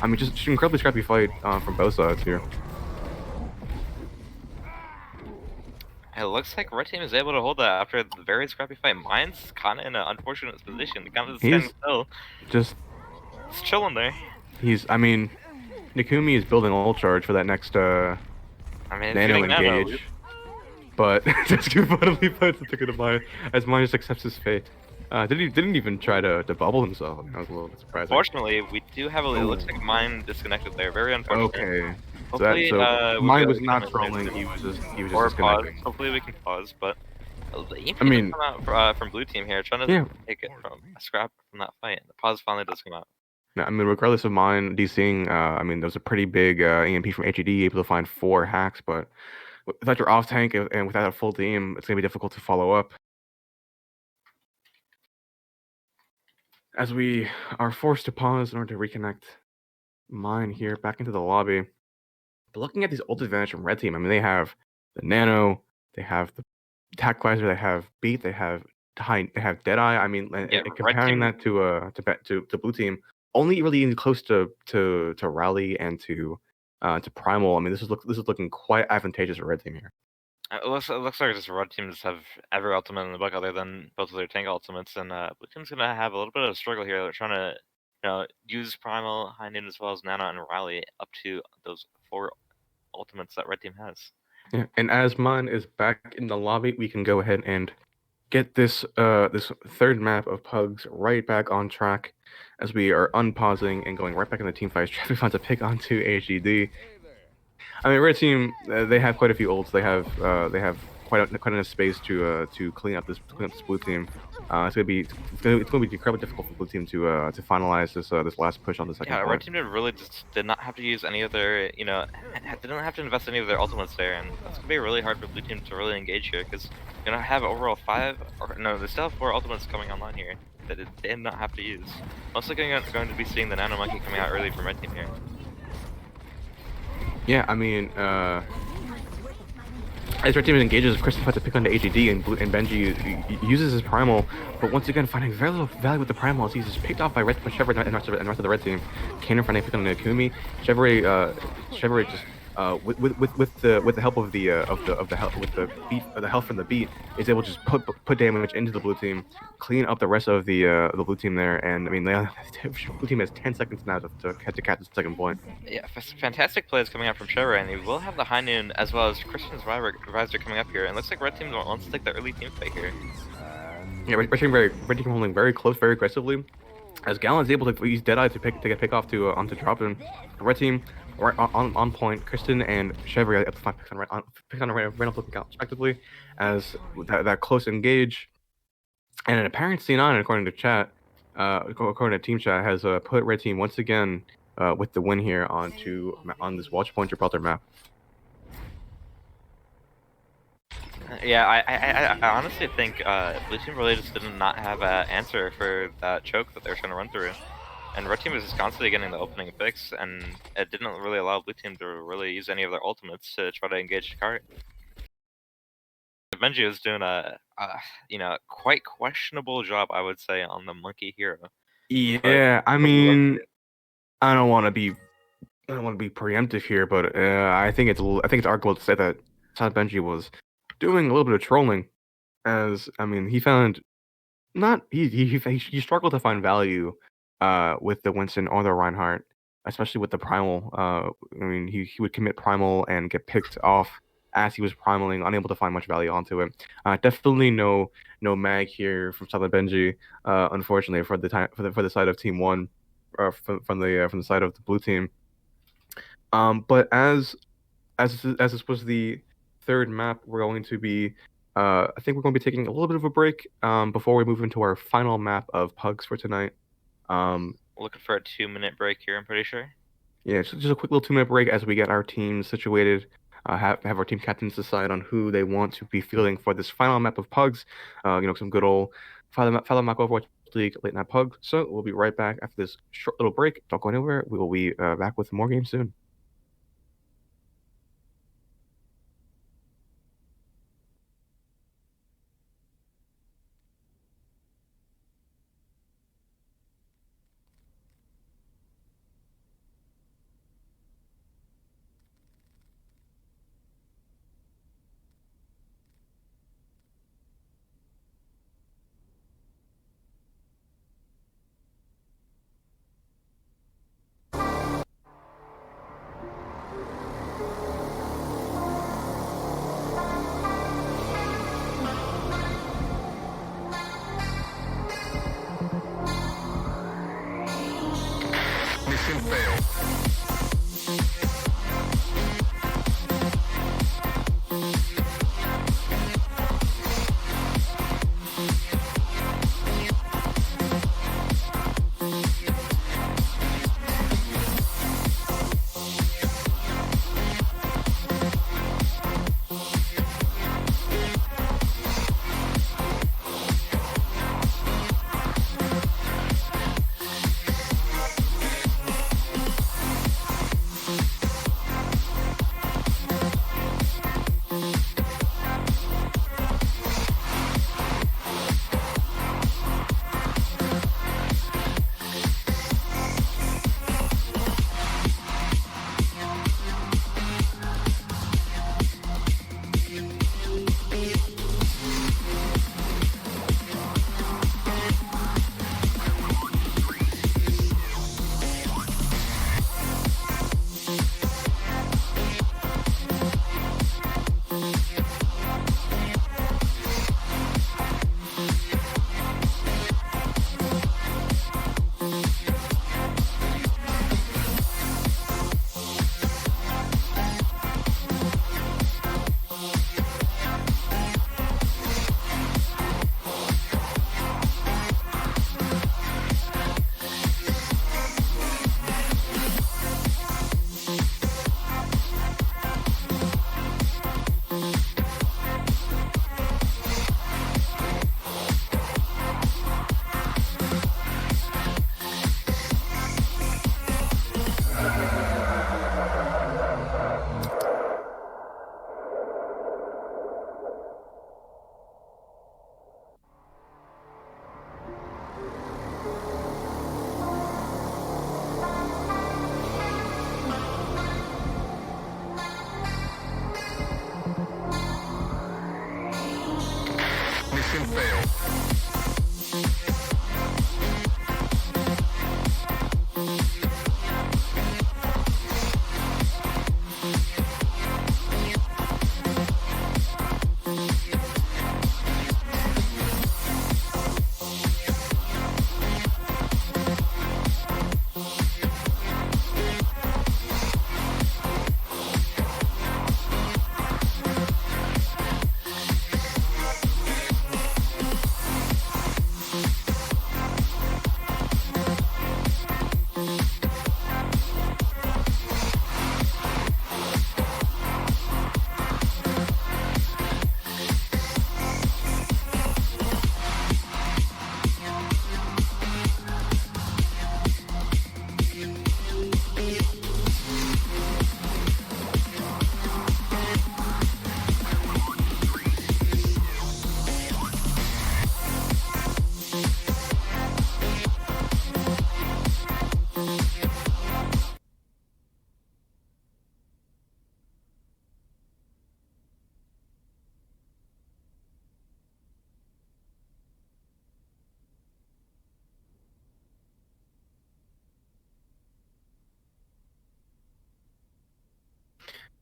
Speaker 2: I mean, just an incredibly scrappy fight from both sides here.
Speaker 1: It looks like red team is able to hold that after the very scrappy fight. Mine's kind of in an unfortunate position. Kind of standing still.
Speaker 2: Just
Speaker 1: chilling there.
Speaker 2: I mean, Nikumi is building ult charge for that next Nano engage. But Tescu finally finds the ticket of mine as mine just accepts his fate. Didn't even try to bubble himself. I mean, that was a little bit surprising.
Speaker 1: Fortunately, we do have it looks like mine disconnected there. Very unfortunate.
Speaker 2: Okay.
Speaker 1: Hopefully,
Speaker 2: mine was not trolling. He was just disconnecting.
Speaker 1: Pause. Hopefully we can pause, but I mean, come out from blue team here, trying to take it from a scrap from that fight. The pause finally does come out.
Speaker 2: No, I mean, regardless of mine DCing, I mean, there was a pretty big EMP from HED, able to find 4 hacks, but without your off tank and without a full team, it's gonna be difficult to follow up. As we are forced to pause in order to reconnect mine here back into the lobby. But looking at these ult advantage from red team, I mean, they have the Nano, they have the attack visor, they have beat, they have Deadeye. I mean, comparing that to blue team, only really close to Rally and to Primal. I mean, this is looking quite advantageous for red team here.
Speaker 1: It looks like just red teams have every ultimate in the book other than both of their tank ultimates, and blue team's gonna have a little bit of a struggle here. They're trying to use Primal, High Noon, as well as Nano and Rally up to those 4 ultimates that red team has.
Speaker 2: Yeah, and as mine is back in the lobby, we can go ahead and get this this third map of Pugs right back on track as we are unpausing and going right back in the team fight. Traffic finds a pick onto HED. I mean, red team, they have quite a few ults. They have quite enough space to clean up this blue team. It's gonna be incredibly difficult for blue team to finalize this last push on the second
Speaker 1: Yeah, red
Speaker 2: point.
Speaker 1: team did not have to use any of their, didn't have to invest any of their ultimates there, and that's gonna be really hard for blue team to really engage here, because you're gonna have overall 5, or no, they still have 4 ultimates coming online here that they did not have to use. Mostly going to be seeing the Nano Monkey coming out early from red team here.
Speaker 2: Yeah, I mean, as red team engages, Kristen has to pick on the AGD, and Benji uses his primal, but once again finding very little value with the primal as he's just picked off by Chevrolet and the rest of the red team. Kaner finding pick on the Akumi. Chevrolet just with the help of the health from the beat is able to just put damage into the blue team, clean up the rest of the blue team there, and I mean blue team has 10 seconds now to catch the second point.
Speaker 1: Yeah, fantastic plays coming out from Chevrolet, and he will have the high noon as well as Christian's Riser coming up here, and looks like red team wants to take the early team fight here.
Speaker 2: Yeah, red team holding very close, very aggressively. As Gallon's able to use Deadeye to take a pick off onto drop him. The red team right on point. Kristen and Chevy at the 5 picks on Randall flipping out respectively, as that close engage, and an apparent C9 according to chat, according to team chat, has put red team once again with the win here on this watch point Gibraltar map.
Speaker 1: Yeah, I honestly think blue team really just did not have an answer for that choke that they were trying to run through. And red team was just constantly getting the opening picks, and it didn't really allow blue team to really use any of their ultimates to try to engage the cart. Benji was doing a quite questionable job, I would say, on the monkey hero.
Speaker 2: Yeah, I mean, I don't want to be preemptive here, but I think it's arguable to say that Todd Benji was doing a little bit of trolling, as I mean he found he struggled to find value with the Winston or the Reinhardt, especially with the primal. I mean he would commit primal and get picked off as he was primaling, unable to find much value onto it. Definitely no mag here from Southern Benji, unfortunately for the side of Team One, from the side of the blue team. But as this was the third map, we're going to be I think we're going to be taking a little bit of a break before we move into our final map of Pugs for tonight.
Speaker 1: Looking for a 2-minute break here, I'm pretty sure.
Speaker 2: Yeah, just a quick little 2-minute break as we get our teams situated. Have our team captains decide on who they want to be fielding for this final map of Pugs. Some good old fellow map Overwatch League late night Pug. So we'll be right back after this short little break. Don't go anywhere. We will be back with more games soon.
Speaker 3: Mission failed.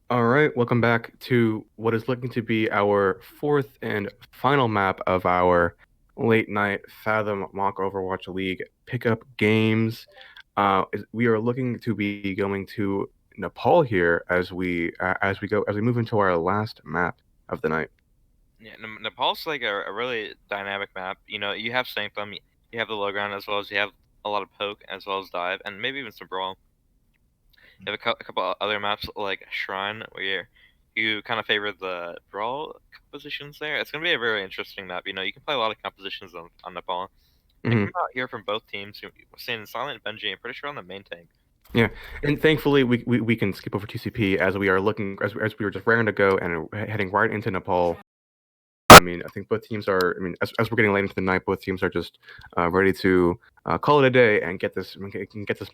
Speaker 2: All right, welcome back to what is looking to be our fourth and final map of our late night Fathom Mock Overwatch League pickup games. We are looking to be going to Nepal here as we move into our last map of the night.
Speaker 1: Yeah, Nepal's like a really dynamic map. You know, you have Sanctum, you have the low ground, as well as you have a lot of poke, as well as dive, and maybe even some brawl. You have a couple other maps like Shrine, where you kind of favor the brawl compositions there. It's gonna be a very interesting map. You know, you can play a lot of compositions on Nepal. And
Speaker 2: Mhm.
Speaker 1: coming out here from both teams, we're seeing Silent Benji. I'm pretty sure on the main tank.
Speaker 2: Yeah, and thankfully we can skip over TCP as we are looking as we were just raring to go and heading right into Nepal. I mean, I think both teams are. I mean, as we're getting late into the night, both teams are just ready to call it a day and get this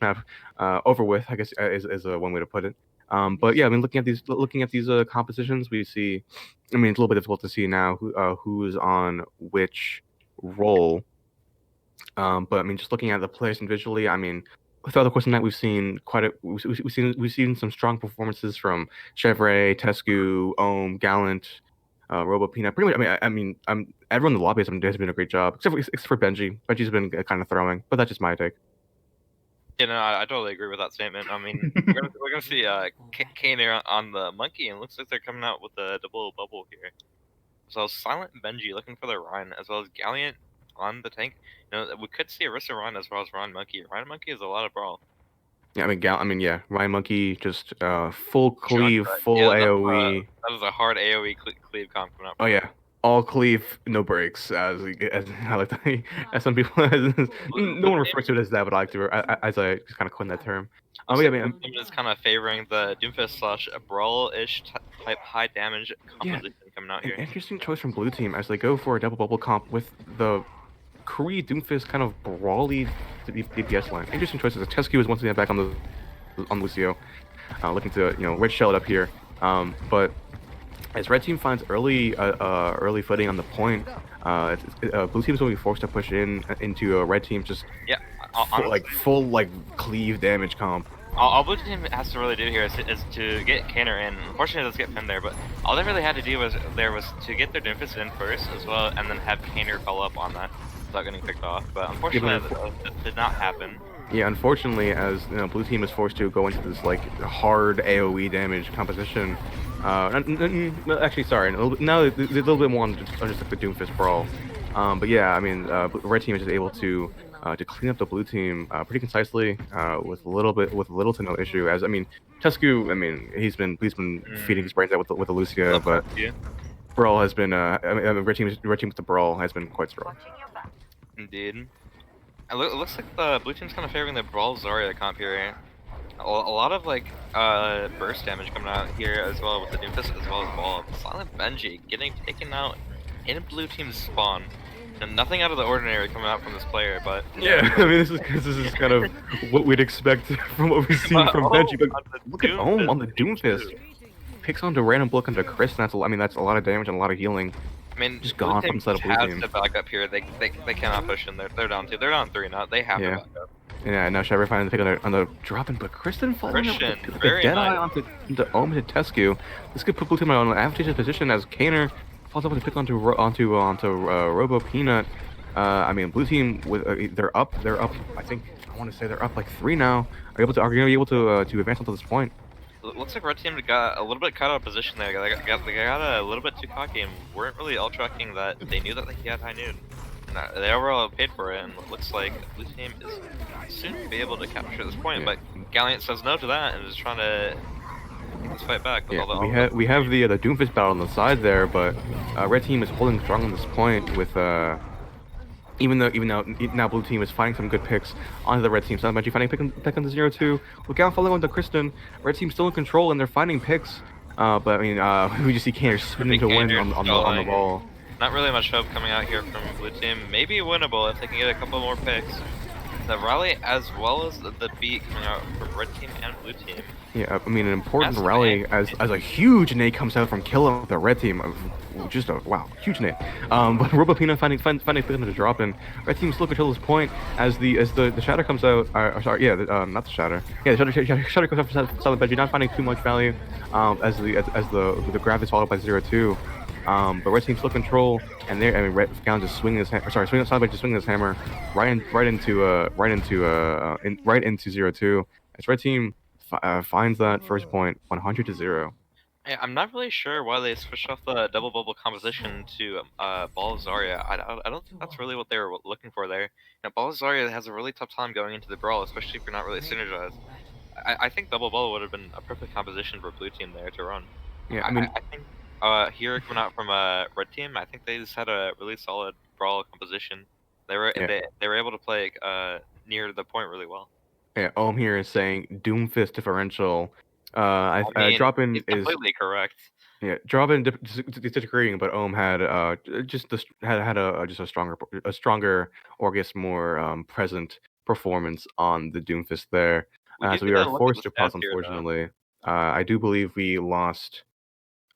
Speaker 2: map over with. I guess is one way to put it. But yeah, I mean, looking at these compositions, we see. I mean, it's a little bit difficult to see now who's on which role. But I mean, just looking at the players individually, I mean, throughout the course of the night, we've seen some strong performances from Chevrolet, Tescu, Ohm, Gallant, Robo Peanut. Pretty much, everyone in the lobby has been a great job, except for Benji. Benji's been kind of throwing, but that's just my take.
Speaker 1: You know, I totally agree with that statement. I mean, we're gonna see Kaner on the monkey, and it looks like they're coming out with a double bubble here. So Silent Benji looking for the Ryan, as well as Gallant on the tank. You know, we could see Arissa Ryan as well as Ryan Monkey. Ryan Monkey is a lot of brawl.
Speaker 2: Yeah, yeah, Ryan Monkey just full cleave,
Speaker 1: Chakra.
Speaker 2: full
Speaker 1: Yeah,
Speaker 2: AOE.
Speaker 1: that was a hard AOE cleave comp coming up.
Speaker 2: Oh yeah, all cleave, no breaks. As I like to, as some people, no one refers to it as that, but I like to as I just kind of coin that term. Yeah, man.
Speaker 1: Is kind of favoring the Doomfist slash brawl-ish type high damage composition coming out here.
Speaker 2: An interesting choice from Blue Team as they go for a double bubble comp with the Kree Doomfist kind of brawly DPS line. Interesting choices. Tescu is once again back on Lucio, looking to red shell it up here. But as Red Team finds early footing on the point, Blue Team's going to be forced to push into Red Team just full cleave damage comp.
Speaker 1: All Blue Team has to really do here is to get Canner in. Unfortunately, it does get pinned there, but all they really had to do was to get their Doomfist in first as well, and then have Canner follow up on that without getting picked off. But unfortunately, that did not happen.
Speaker 2: Yeah, unfortunately, as Blue Team is forced to go into this hard AOE damage composition. Actually, sorry. Now there's a little bit more on just the Doomfist brawl. But yeah, I mean, Red Team is just able to clean up the Blue Team pretty concisely with little to no issue. As I mean, Tescu, I mean, he's been feeding his brains out with the Lucio, but brawl has been Red Team with the brawl has been quite strong.
Speaker 1: Indeed. It looks like the Blue Team's kind of favoring the brawl Zarya comp here. A lot of burst damage coming out here as well with the Doomfist as well as Ball. Silent Benji getting taken out in Blue Team's spawn. And nothing out of the ordinary coming out from this player, but
Speaker 2: yeah, I mean this is kind of what we'd expect from what we've seen from Benji. But look at Ohm on the Doomfist. Picks onto random block onto Chris, and that's a lot of damage and a lot of healing.
Speaker 1: I mean,
Speaker 2: just gone from set of Blue Team.
Speaker 1: To back up here. They cannot push in. They're down 2. They're down 3 now. They have to back up.
Speaker 2: Yeah, now Chevrolet finally pick on the dropping, but Kristen falling up with a dead eye onto Ohm and Tescu. This could put Blue Team on an advantageous position as Kaner falls up and pick onto Robo Peanut. I mean, Blue Team they're up. I think I want to say they're up 3 now. Are you going to be able to advance onto this point?
Speaker 1: Looks like Red Team got a little bit caught out of position there. They got a little bit too cocky and weren't really ultra-tracking that. They knew that he had high noon. They overall paid for it, and it looks like Blue Team is soon to be able to capture this point. Yeah. But Gallant says no to that and is trying to fight back. With
Speaker 2: we have the Doomfist battle on the side there, but Red Team is holding strong on this point with even now Blue Team is finding some good picks onto the Red Team. So I'm actually finding pick on the 0-2. With Gallant following on to Kristen, Red Team still in control and they're finding picks. But I mean, we just see Kaner spinning to win on the ball.
Speaker 1: Not really much hope coming out here from Blue Team. Maybe winnable if they can get a couple more picks. the rally as well as the beat coming out from red team and blue team.
Speaker 2: Yeah, I mean, an important
Speaker 1: Massive
Speaker 2: rally
Speaker 1: nade.
Speaker 2: as a huge nade comes out from Killa with the red team. Just a wow, huge nade. But Robopina finding to drop in. Red team still controls this point as the shatter comes out. Sorry, yeah, not the shatter. Yeah, the shatter comes out from Silent Benji, not finding too much value. As the grab is followed by 0-2. But red team still control, and there, I mean, red Gallon just swinging his hammer. Sorry, Silent Benji just swinging his hammer right into 0-2. As red team finds that first point 100-0.
Speaker 1: Yeah, I'm not really sure why they switched off the double bubble composition to Ball of Zarya. I don't think that's really what they were looking for there. Ball of Zarya has a really tough time going into the brawl, especially if you're not really synergized. I think double bubble would have been a perfect composition for blue team there to run.
Speaker 2: Yeah, I mean,
Speaker 1: I think here coming out from red team, I think they just had a really solid brawl composition.
Speaker 2: yeah,
Speaker 1: They were able to play near the point really well.
Speaker 2: yeah. Ohm here is saying Doomfist differential.
Speaker 1: I mean,
Speaker 2: Drop in
Speaker 1: he's
Speaker 2: is
Speaker 1: completely correct.
Speaker 2: yeah. Drop in disagreeing, but Ohm had had a stronger or I guess more present performance on the Doomfist there.
Speaker 1: We do
Speaker 2: So
Speaker 1: get
Speaker 2: we
Speaker 1: a
Speaker 2: are
Speaker 1: look at the
Speaker 2: forced to pause,
Speaker 1: stats here, though.
Speaker 2: unfortunately. I do believe we lost.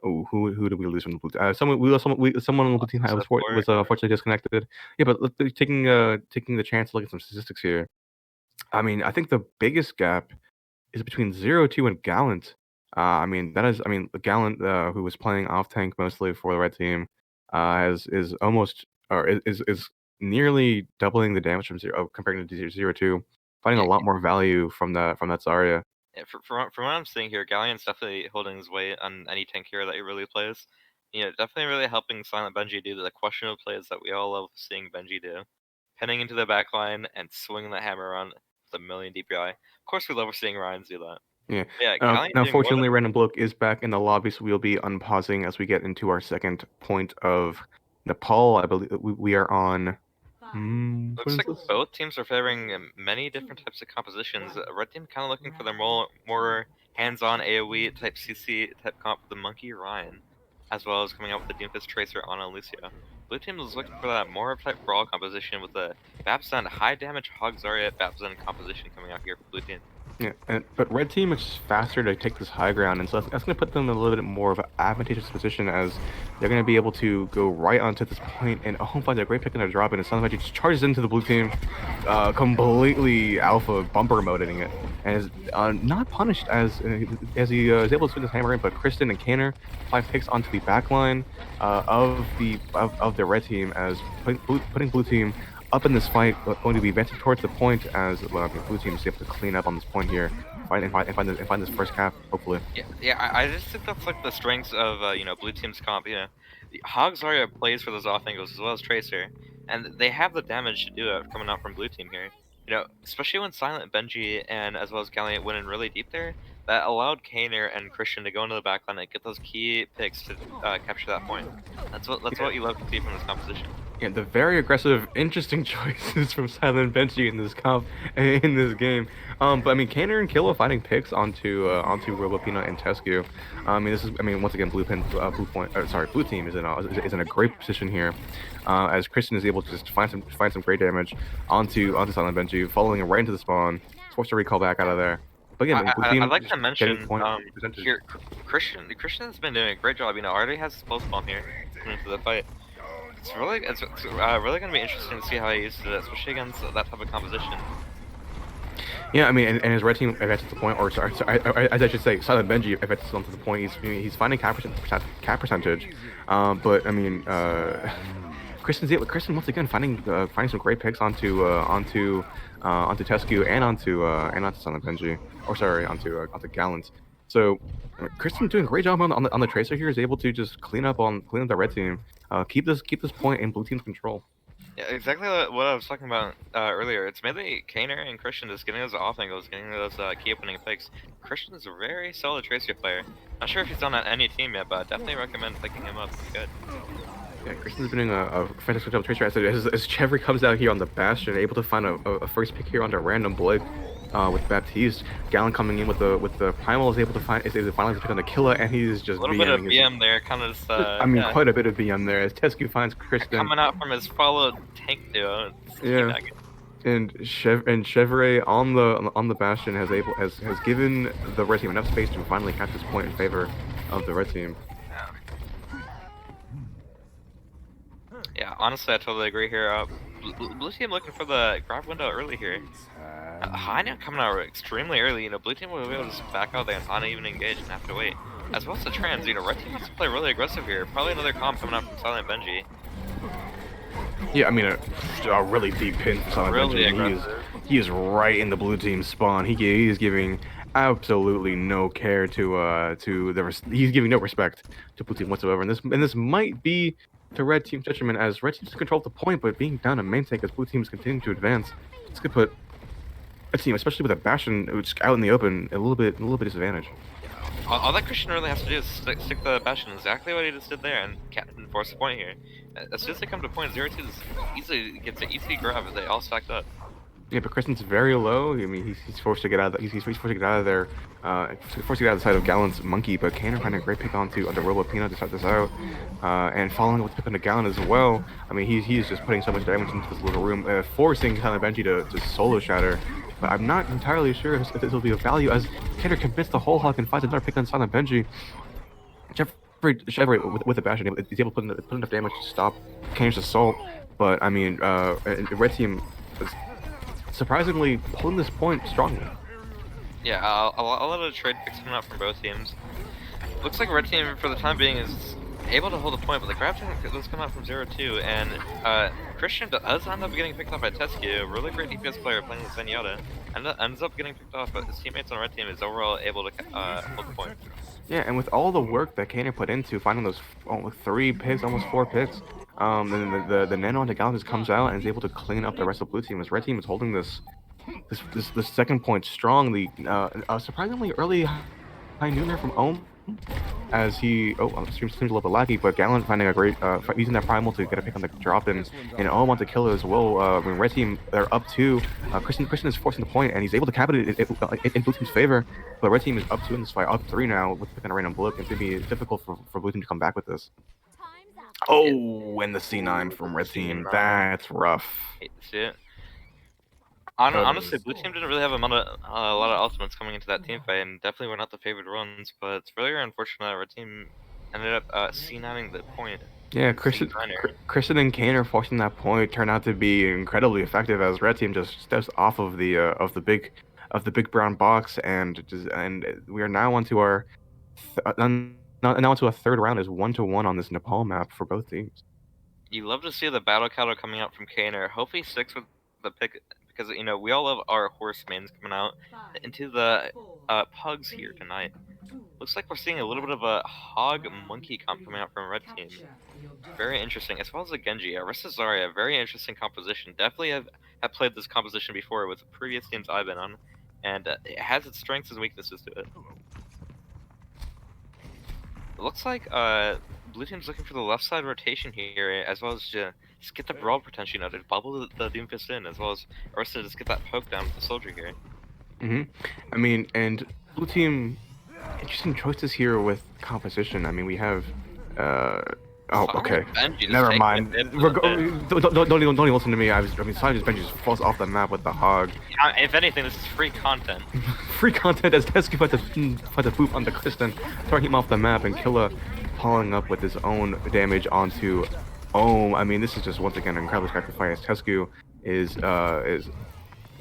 Speaker 2: Oh, who did we lose from the blue team? Someone we lost someone on the blue team
Speaker 1: Support.
Speaker 2: was unfortunately disconnected. Yeah, but taking the chance to look at some statistics here. I mean, I think the biggest gap is between 0-2 and Gallant. I mean, Gallant, who was playing off tank mostly for the red team, is almost or is nearly doubling the damage from compared to 0-2, finding a
Speaker 1: Yeah,
Speaker 2: lot more value from that Zarya.
Speaker 1: yeah, from what I'm seeing here, Galleon's definitely holding his weight on any tank hero that he really plays. Definitely really helping Silent Benji do the questionable plays that we all love seeing Benji do. Pinning into the backline and swinging the hammer around with a million DPI. Of course, we love seeing Ryan do that.
Speaker 2: Yeah.
Speaker 1: But yeah, Galleon
Speaker 2: Now,
Speaker 1: doing more than
Speaker 2: fortunately, Random Bloke is back in the lobby, so we'll be unpausing as we get into our second point of Nepal. I believe we are on. What
Speaker 1: looks
Speaker 2: is
Speaker 1: like
Speaker 2: this?
Speaker 1: both teams are favoring many different types of compositions. Red team kind of looking for their more hands-on AoE type CC type comp for the Monkey Ryan, as well as coming out with the Doomfist Tracer on Alicia. Blue team is looking for that more type brawl composition with the Babson high damage Hog Zarya Babson composition coming out here for blue team.
Speaker 2: Yeah, but red team is just faster to take this high ground, and so that's going to put them in a little bit more of an advantageous position as they're going to be able to go right onto this point, and Home finds a great pick and a drop, and it sounds like he just charges into the blue team, completely alpha bumper moding it, and is not punished as he is able to swing his hammer in, but Kristen and Kanner 5 picks onto the back line of the red team as putting blue team up in this fight, going to be venting towards the point as blue team is able to clean up on this point here, find this first cap, hopefully.
Speaker 1: Yeah. I just think that's like the strengths of blue team's comp. Hog Zarya plays for those off angles as well as Tracer, and they have the damage to do it coming out from blue team here. Especially when Silent Benji and as well as Galliant went in really deep there, that allowed Kaner and Christian to go into the backline and get those key picks to capture that point. That's what you love to see from this composition.
Speaker 2: Yeah, the very aggressive, interesting choices from Silent Benji in this game. But I mean, Kaner and Killa finding picks onto Robopina and Tescu. Once again, blue team is in a great position here, as Christian is able to just find some great damage onto Silent Benji, following him right into the spawn, forced to recall back out of there. But again, blue team
Speaker 1: I'd like to mention
Speaker 2: percentage.
Speaker 1: here, Christian has been doing a great job. Already has his post bomb here coming into the fight. It's really going to be interesting to see how he uses it, especially against that type of composition.
Speaker 2: Yeah, I mean, and his red team advances to the point, or sorry, as I should say, Silent Benji advances to the point. He's finding cap percentage, but I mean, Kristen once again finding some great picks onto Tescu and onto Silent Benji, or sorry, onto Gallant. So Kristen doing a great job on the Tracer here, is able to just clean up the red team, keep this point in blue team's control.
Speaker 1: Yeah, exactly what I was talking about earlier. It's mainly Kaner and Christian just getting those off angles, getting those key opening picks. Christian's a very solid Tracer player. Not sure if he's on any team yet, but definitely recommend picking him up. He's good.
Speaker 2: Yeah, Kristen's been doing a fantastic job with Tracer as Chevry comes out here on the Bastion, able to find a first pick here onto Random Blake. With Baptiste, Gallon coming in with the Primal is able to finally pick on the Killa, and he's just
Speaker 1: a little bit of BM there, kind of just. Yeah.
Speaker 2: Quite a bit of BM there as Tescu finds Kristen
Speaker 1: coming out from his followed tank duo.
Speaker 2: Yeah. Chevrolet on the Bastion has given the red team enough space to finally catch this point in favor of the red team.
Speaker 1: Yeah, honestly, I totally agree here. Blue team looking for the grab window early here. Hana coming out extremely early. You know, blue team will be able to just back out there and Hana even engage and have to wait. As well as the trans, you know, red team has to play really aggressive here. Probably another comp coming out from Silent Benji.
Speaker 2: Yeah, I mean a really deep pin for Silent
Speaker 1: Really
Speaker 2: Benji.
Speaker 1: aggressive.
Speaker 2: He is right in the blue team spawn. He is giving absolutely no care to he's giving no respect to blue team whatsoever. And this might be to red team's detriment, as red team's control the point, but being down a main tank as blue team's continuing to advance. This could put a team, especially with a Bastion just out in the open, a little bit disadvantage.
Speaker 1: All that Christian really has to do is stick the Bastion, exactly what he just did there, and force the point here. As soon as they come to point, 0-2 gets an easy grab as they all stacked up.
Speaker 2: Yeah, but Kristen's very low. I mean, he's forced to get out. He's forced to get out of there. Forced to get out of the side of Gallon's Monkey. But Kaner finding a great pick onto Robo Peanut to start this out, and following with the pick onto Gallon as well. I mean, he's just putting so much damage into this little room, forcing Silent Benji to solo shatter. But I'm not entirely sure if this will be of value, as Kaner commits the whole hog and finds another pick on Silent Benji. Chevrolet with the Bastion is able to put enough damage to stop Kaner's assault. But I mean, red team is surprisingly holding this point strongly.
Speaker 1: Yeah, a lot of trade picks coming out from both teams. Looks like red team for the time being is able to hold a point, but the grab tech does come out from 0-2, and Christian does end up getting picked off by Tescu, really great DPS player playing with Zenyatta, and ends up getting picked off, but his teammates on red team is overall able to hold the point.
Speaker 2: Yeah, and with all the work that Kaner put into finding those 3 picks, almost 4 picks, then the nano onto Gallon just comes out and is able to clean up the rest of the blue team. As red team is holding this second point strongly, surprisingly early high nooner from Ohm, as he seems a little bit laggy, but Gallon finding a great using that primal to get a pick on the drop and Ohm on to kill it as well. When red team they're up 2, Christian is forcing the point and he's able to cap it in blue team's favor, but red team is up 2 in this fight, up 3 now with the pick on a random blip. It's gonna be difficult for blue team to come back with this. Oh, and the C9 from red team. That's rough.
Speaker 1: Hate to see it. Honestly, blue team didn't really have a lot of ultimates coming into that team fight, and definitely were not the favored ones. But it's really unfortunate that red team ended up C9ing the point.
Speaker 2: Yeah, Christian and Kaner forcing that point turned out to be incredibly effective, as red team just steps off of the big brown box, and we are now onto our now onto a third round is 1-1 on this Nepal map for both teams.
Speaker 1: You love to see the battle counter coming out from Kaner. Hope he sticks with the pick, because you know we all love our horse mains coming out into the Pugs here tonight. Looks like we're seeing a little bit of a hog monkey comp coming out from red team. Very interesting, as well as a Genji. Arista Zarya, very interesting composition. Definitely have played this composition before with the previous teams I've been on, and it has its strengths and weaknesses to it. It looks like blue team's looking for the left side rotation here, as well as just get the brawl potential, you know, to bubble the Doomfist in, as well as Arista just get that poke down with the soldier here.
Speaker 2: I mean, and blue team, interesting choices here with composition. I mean, we have okay. Never mind. Don't even listen to me. Silent Benji just falls off the map with the hog.
Speaker 1: If anything, this is free content.
Speaker 2: Free content as Tescu fight the boop onto Kristen, throwing him off the map, and Killa piling up with his own damage onto Ohm. I mean, this is just once again an incredible sacrifice. Tescu is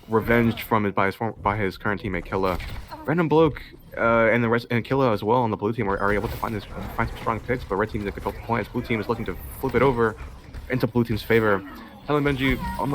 Speaker 2: revenged by his current teammate Killa. Random bloke and the rest, and Killa as well on the blue team are able to find some strong picks, but red team is in control of the points. Blue team is looking to flip it over into blue team's favor. Silent Benji on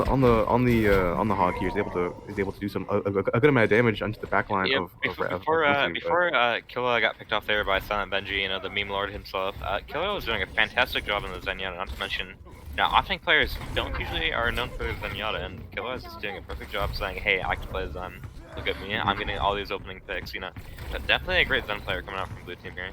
Speaker 2: the hog here is able to do a good amount of damage onto the backline
Speaker 1: before Killa got picked off there by Silent Benji, you know, the meme lord himself. Killa was doing a fantastic job in the Zenyatta, not to mention. Now, off-tank players don't usually are known for Zenyatta, and Killa is just doing a perfect job saying, hey, I can play Zen. Look at me, I'm getting all these opening picks, you know. But definitely a great Zen player coming out from blue team here.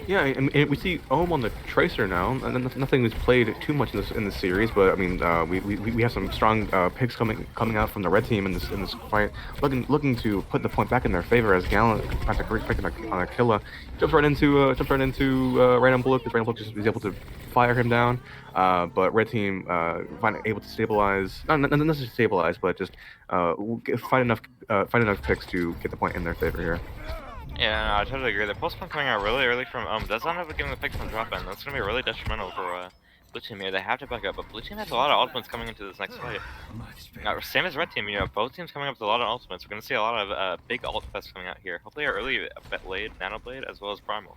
Speaker 2: Yeah, and we see Ohm on the Tracer now, and nothing is played too much in this series. But I mean, we have some strong picks coming out from the red team in this fight, looking to put the point back in their favor as Gallant finds a great pick on a killer, jumps right into Random Bullet because Random Bullet just is able to fire him down. But red team able to stabilize, not necessarily stabilize, but just find enough picks to get the point in their favor here.
Speaker 1: Yeah, no, I totally agree. The pulse point coming out really early from does not end up getting the pick from drop-in. That's gonna be really detrimental for blue team here. They have to back up, but blue team has a lot of ultimates coming into this next fight. Same as red team, both teams coming up with a lot of ultimates. We're gonna see a lot of big ult fests coming out here. Hopefully, early Blade, Nano Blade, as well as Primal.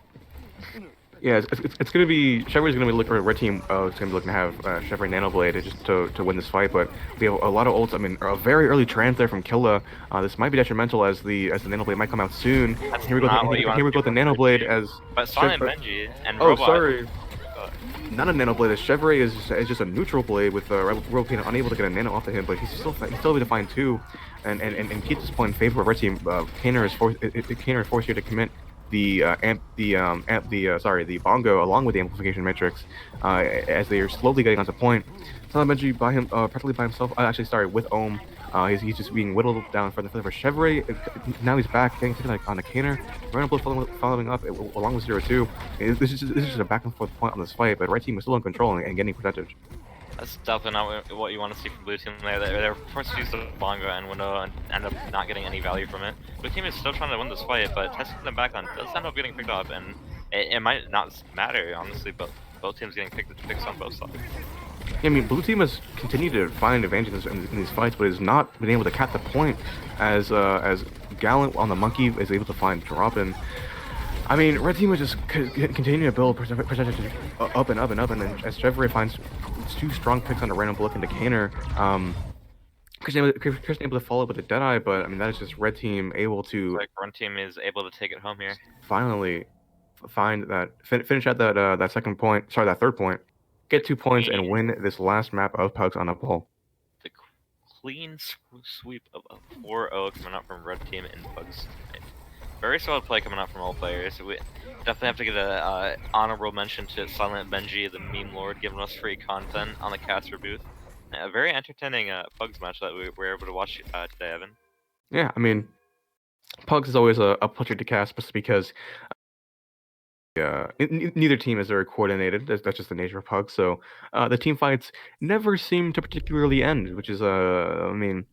Speaker 2: Yeah, it's going to be Chevrolet's going to be looking, or red team is going to be looking to have Chevrolet Nanoblade just to win this fight. But we have a lot of ults. I mean, a very early trans there from Killa. This might be detrimental as the Nanoblade might come out soon.
Speaker 1: That's
Speaker 2: Here we go.
Speaker 1: not what you want
Speaker 2: Here
Speaker 1: to
Speaker 2: we
Speaker 1: see
Speaker 2: go with the
Speaker 1: from blue
Speaker 2: Nanoblade
Speaker 1: team.
Speaker 2: as
Speaker 1: But Silent Benji and
Speaker 2: oh,
Speaker 1: Robot.
Speaker 2: sorry. Not a Nanoblade. As Chevrolet is just a neutral blade with Robot unable to get a nano off of him, but he's still able to find two, and keep this point in favor of red team. Kaner is forced here to commit the the bongo along with the amplification matrix as they are slowly getting onto point. Silent Benji practically by himself. Actually, sorry, with Ohm. He's just being whittled down further for Chevrolet. Now he's back, getting taken on the Kaner. Random Blood following up along with 0-2. This is just a back and forth point on this fight, but red team is still in control and getting percentage.
Speaker 1: That's definitely not what you want to see from blue team there. They're forced to use the bongo and window and end up not getting any value from it. Blue team is still trying to win this fight, but testing them back on does end up getting picked up, and it might not matter, honestly, but both teams getting picks on both sides.
Speaker 2: Yeah, I mean, blue team has continued to find advantages in these fights, but has not been able to cap the point as Gallant on the monkey is able to find drop-in. I mean, red team was just continuing to build percentage up and up and up, and then as Chevrolet finds two strong picks on a random look into Kaner, Christian able to follow up with a Deadeye, but I mean that is just red team able to
Speaker 1: Like red team is able to take it home here.
Speaker 2: finally find that finish at that second point, sorry, that third point, get 2 points and win this last map of Pugs on a pole.
Speaker 1: The clean sweep of a 4-0 coming out from red team in Pugs. Very solid play coming out from all players. We definitely have to get a honorable mention to Silent Benji, the meme lord, giving us free content on the caster booth. A very entertaining Pugs match that we were able to watch today, Evan.
Speaker 2: Yeah, I mean, Pugs is always a pleasure to cast, just because neither team is very coordinated. That's just the nature of Pugs. So the team fights never seem to particularly end, which is I mean,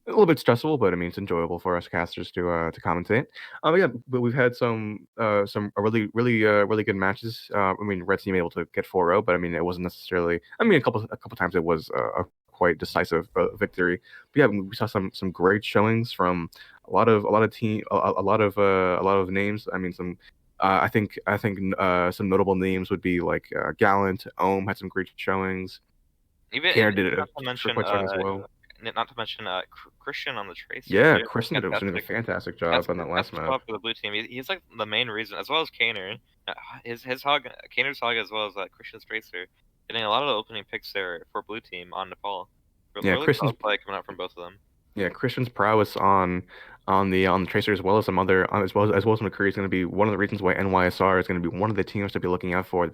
Speaker 2: a little bit stressful, but I mean it's enjoyable for us casters to commentate. Yeah, but we've had some really good matches. I mean, red team able to get 4-0, but I mean it wasn't necessarily. I mean, a couple times it was a quite decisive victory. But yeah, we saw some great showings from a lot of a lot of names. I mean, some. I think some notable names would be like Gallant, Ohm had some great showings.
Speaker 1: Even
Speaker 2: Kaner did
Speaker 1: not
Speaker 2: it
Speaker 1: to mention
Speaker 2: quite strong as well.
Speaker 1: not to mention Christian on the Tracer.
Speaker 2: Yeah,
Speaker 1: Did
Speaker 2: Kristen did a fantastic job on that last map.
Speaker 1: for the blue team. He's like the main reason, as well as Kaner. His hog, Kaner's hog, as well as Christian's Tracer, getting a lot of the opening picks there for blue team on Nepal.
Speaker 2: Yeah,
Speaker 1: Really
Speaker 2: Kristen's
Speaker 1: solid play coming out from both of them.
Speaker 2: Yeah, Christian's prowess on the Tracer as well as some other as well as McCree is going to be one of the reasons why NYSR is going to be one of the teams to be looking out for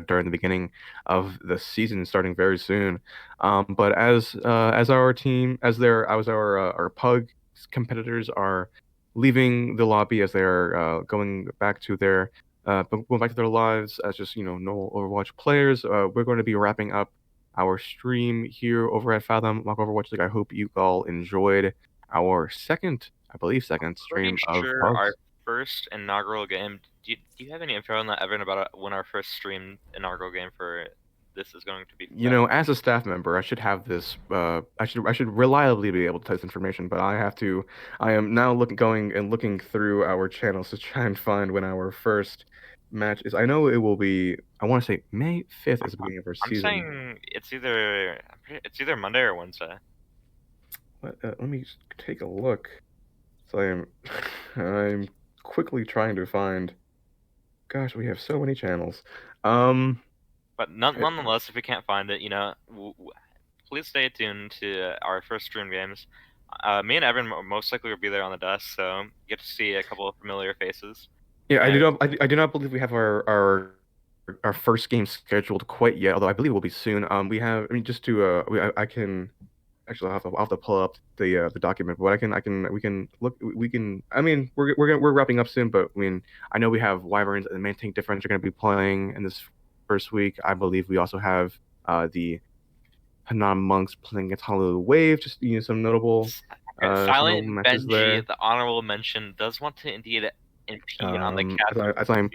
Speaker 2: during the beginning of the season starting very soon. But as our team as our Pug competitors are leaving the lobby as they are going back to their lives as just no Overwatch players, we're going to be wrapping up our stream here over at Fathom Mock Overwatch League. I hope you all enjoyed our second stream of
Speaker 1: Sure,
Speaker 2: Pugs.
Speaker 1: our first inaugural game. Do you have any info on that, Evan, about when our first streamed inaugural game for this is going to be?
Speaker 2: As a staff member, I should have this. I should reliably be able to test information, but I am now looking through our channels to try and find when our first match is. I know it will be. I want to say May 5th is the beginning of our season.
Speaker 1: I'm saying it's either Monday or Wednesday.
Speaker 2: Let me take a look. So I'm quickly trying to find. Gosh, we have so many channels.
Speaker 1: But nonetheless, if we can't find it, please stay tuned to our first stream games. Me and Evan most likely will be there on the desk, so you get to see a couple of familiar faces.
Speaker 2: Yeah, I do
Speaker 1: And
Speaker 2: not. I do not believe we have our first game scheduled quite yet. Although I believe it will be soon. We have. I mean, just to I can actually I'll have to pull up the document. But we can look. We can. I mean, we're wrapping up soon. But I mean, I know we have Wyverns and Main Tank Difference are going to be playing in this first week. I believe we also have the Hanan Monks playing against Honolulu Wave. Just some notable
Speaker 1: Silent
Speaker 2: matches
Speaker 1: Benji,
Speaker 2: there.
Speaker 1: the honorable mention, does want to indeed impede on the cast.
Speaker 2: As I'm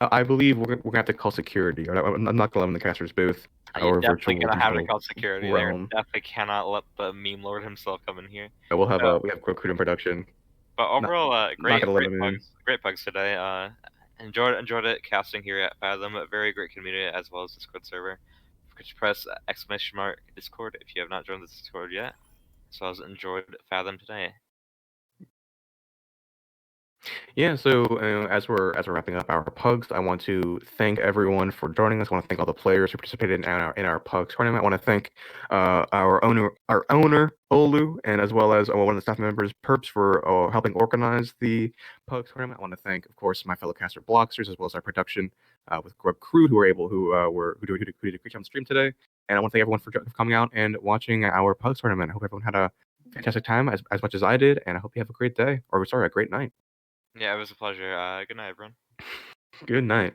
Speaker 2: I believe we're gonna have to call security. I'm not gonna let him in the caster's booth
Speaker 1: You're
Speaker 2: or
Speaker 1: definitely
Speaker 2: virtual
Speaker 1: gonna have to
Speaker 2: digital
Speaker 1: call security. They
Speaker 2: realm.
Speaker 1: definitely cannot let the meme lord himself come in here.
Speaker 2: We'll have
Speaker 1: Uh,
Speaker 2: we have recruiting production.
Speaker 1: But
Speaker 2: Not
Speaker 1: overall,
Speaker 2: not gonna let him in.
Speaker 1: great pugs today. Enjoyed it casting here at Fathom. A very great community as well as Discord server. Forget to press exclamation mark Discord if you have not joined the Discord yet. So I was enjoyed Fathom today.
Speaker 2: Yeah, so as we're wrapping up our pugs, I want to thank everyone for joining us. I want to thank all the players who participated in our pugs tournament. I want to thank our owner Olu, and as well as one of the staff members Perps for helping organize the pugs tournament. I want to thank, of course, my fellow caster Blocksters, as well as our production with Grub Crew who did a great job on stream today. And I want to thank everyone for coming out and watching our pugs tournament. I hope everyone had a fantastic time as much as I did, and I hope you have a great day, or sorry, a great night.
Speaker 1: Yeah, it was a pleasure. Good night, everyone.
Speaker 2: Good night.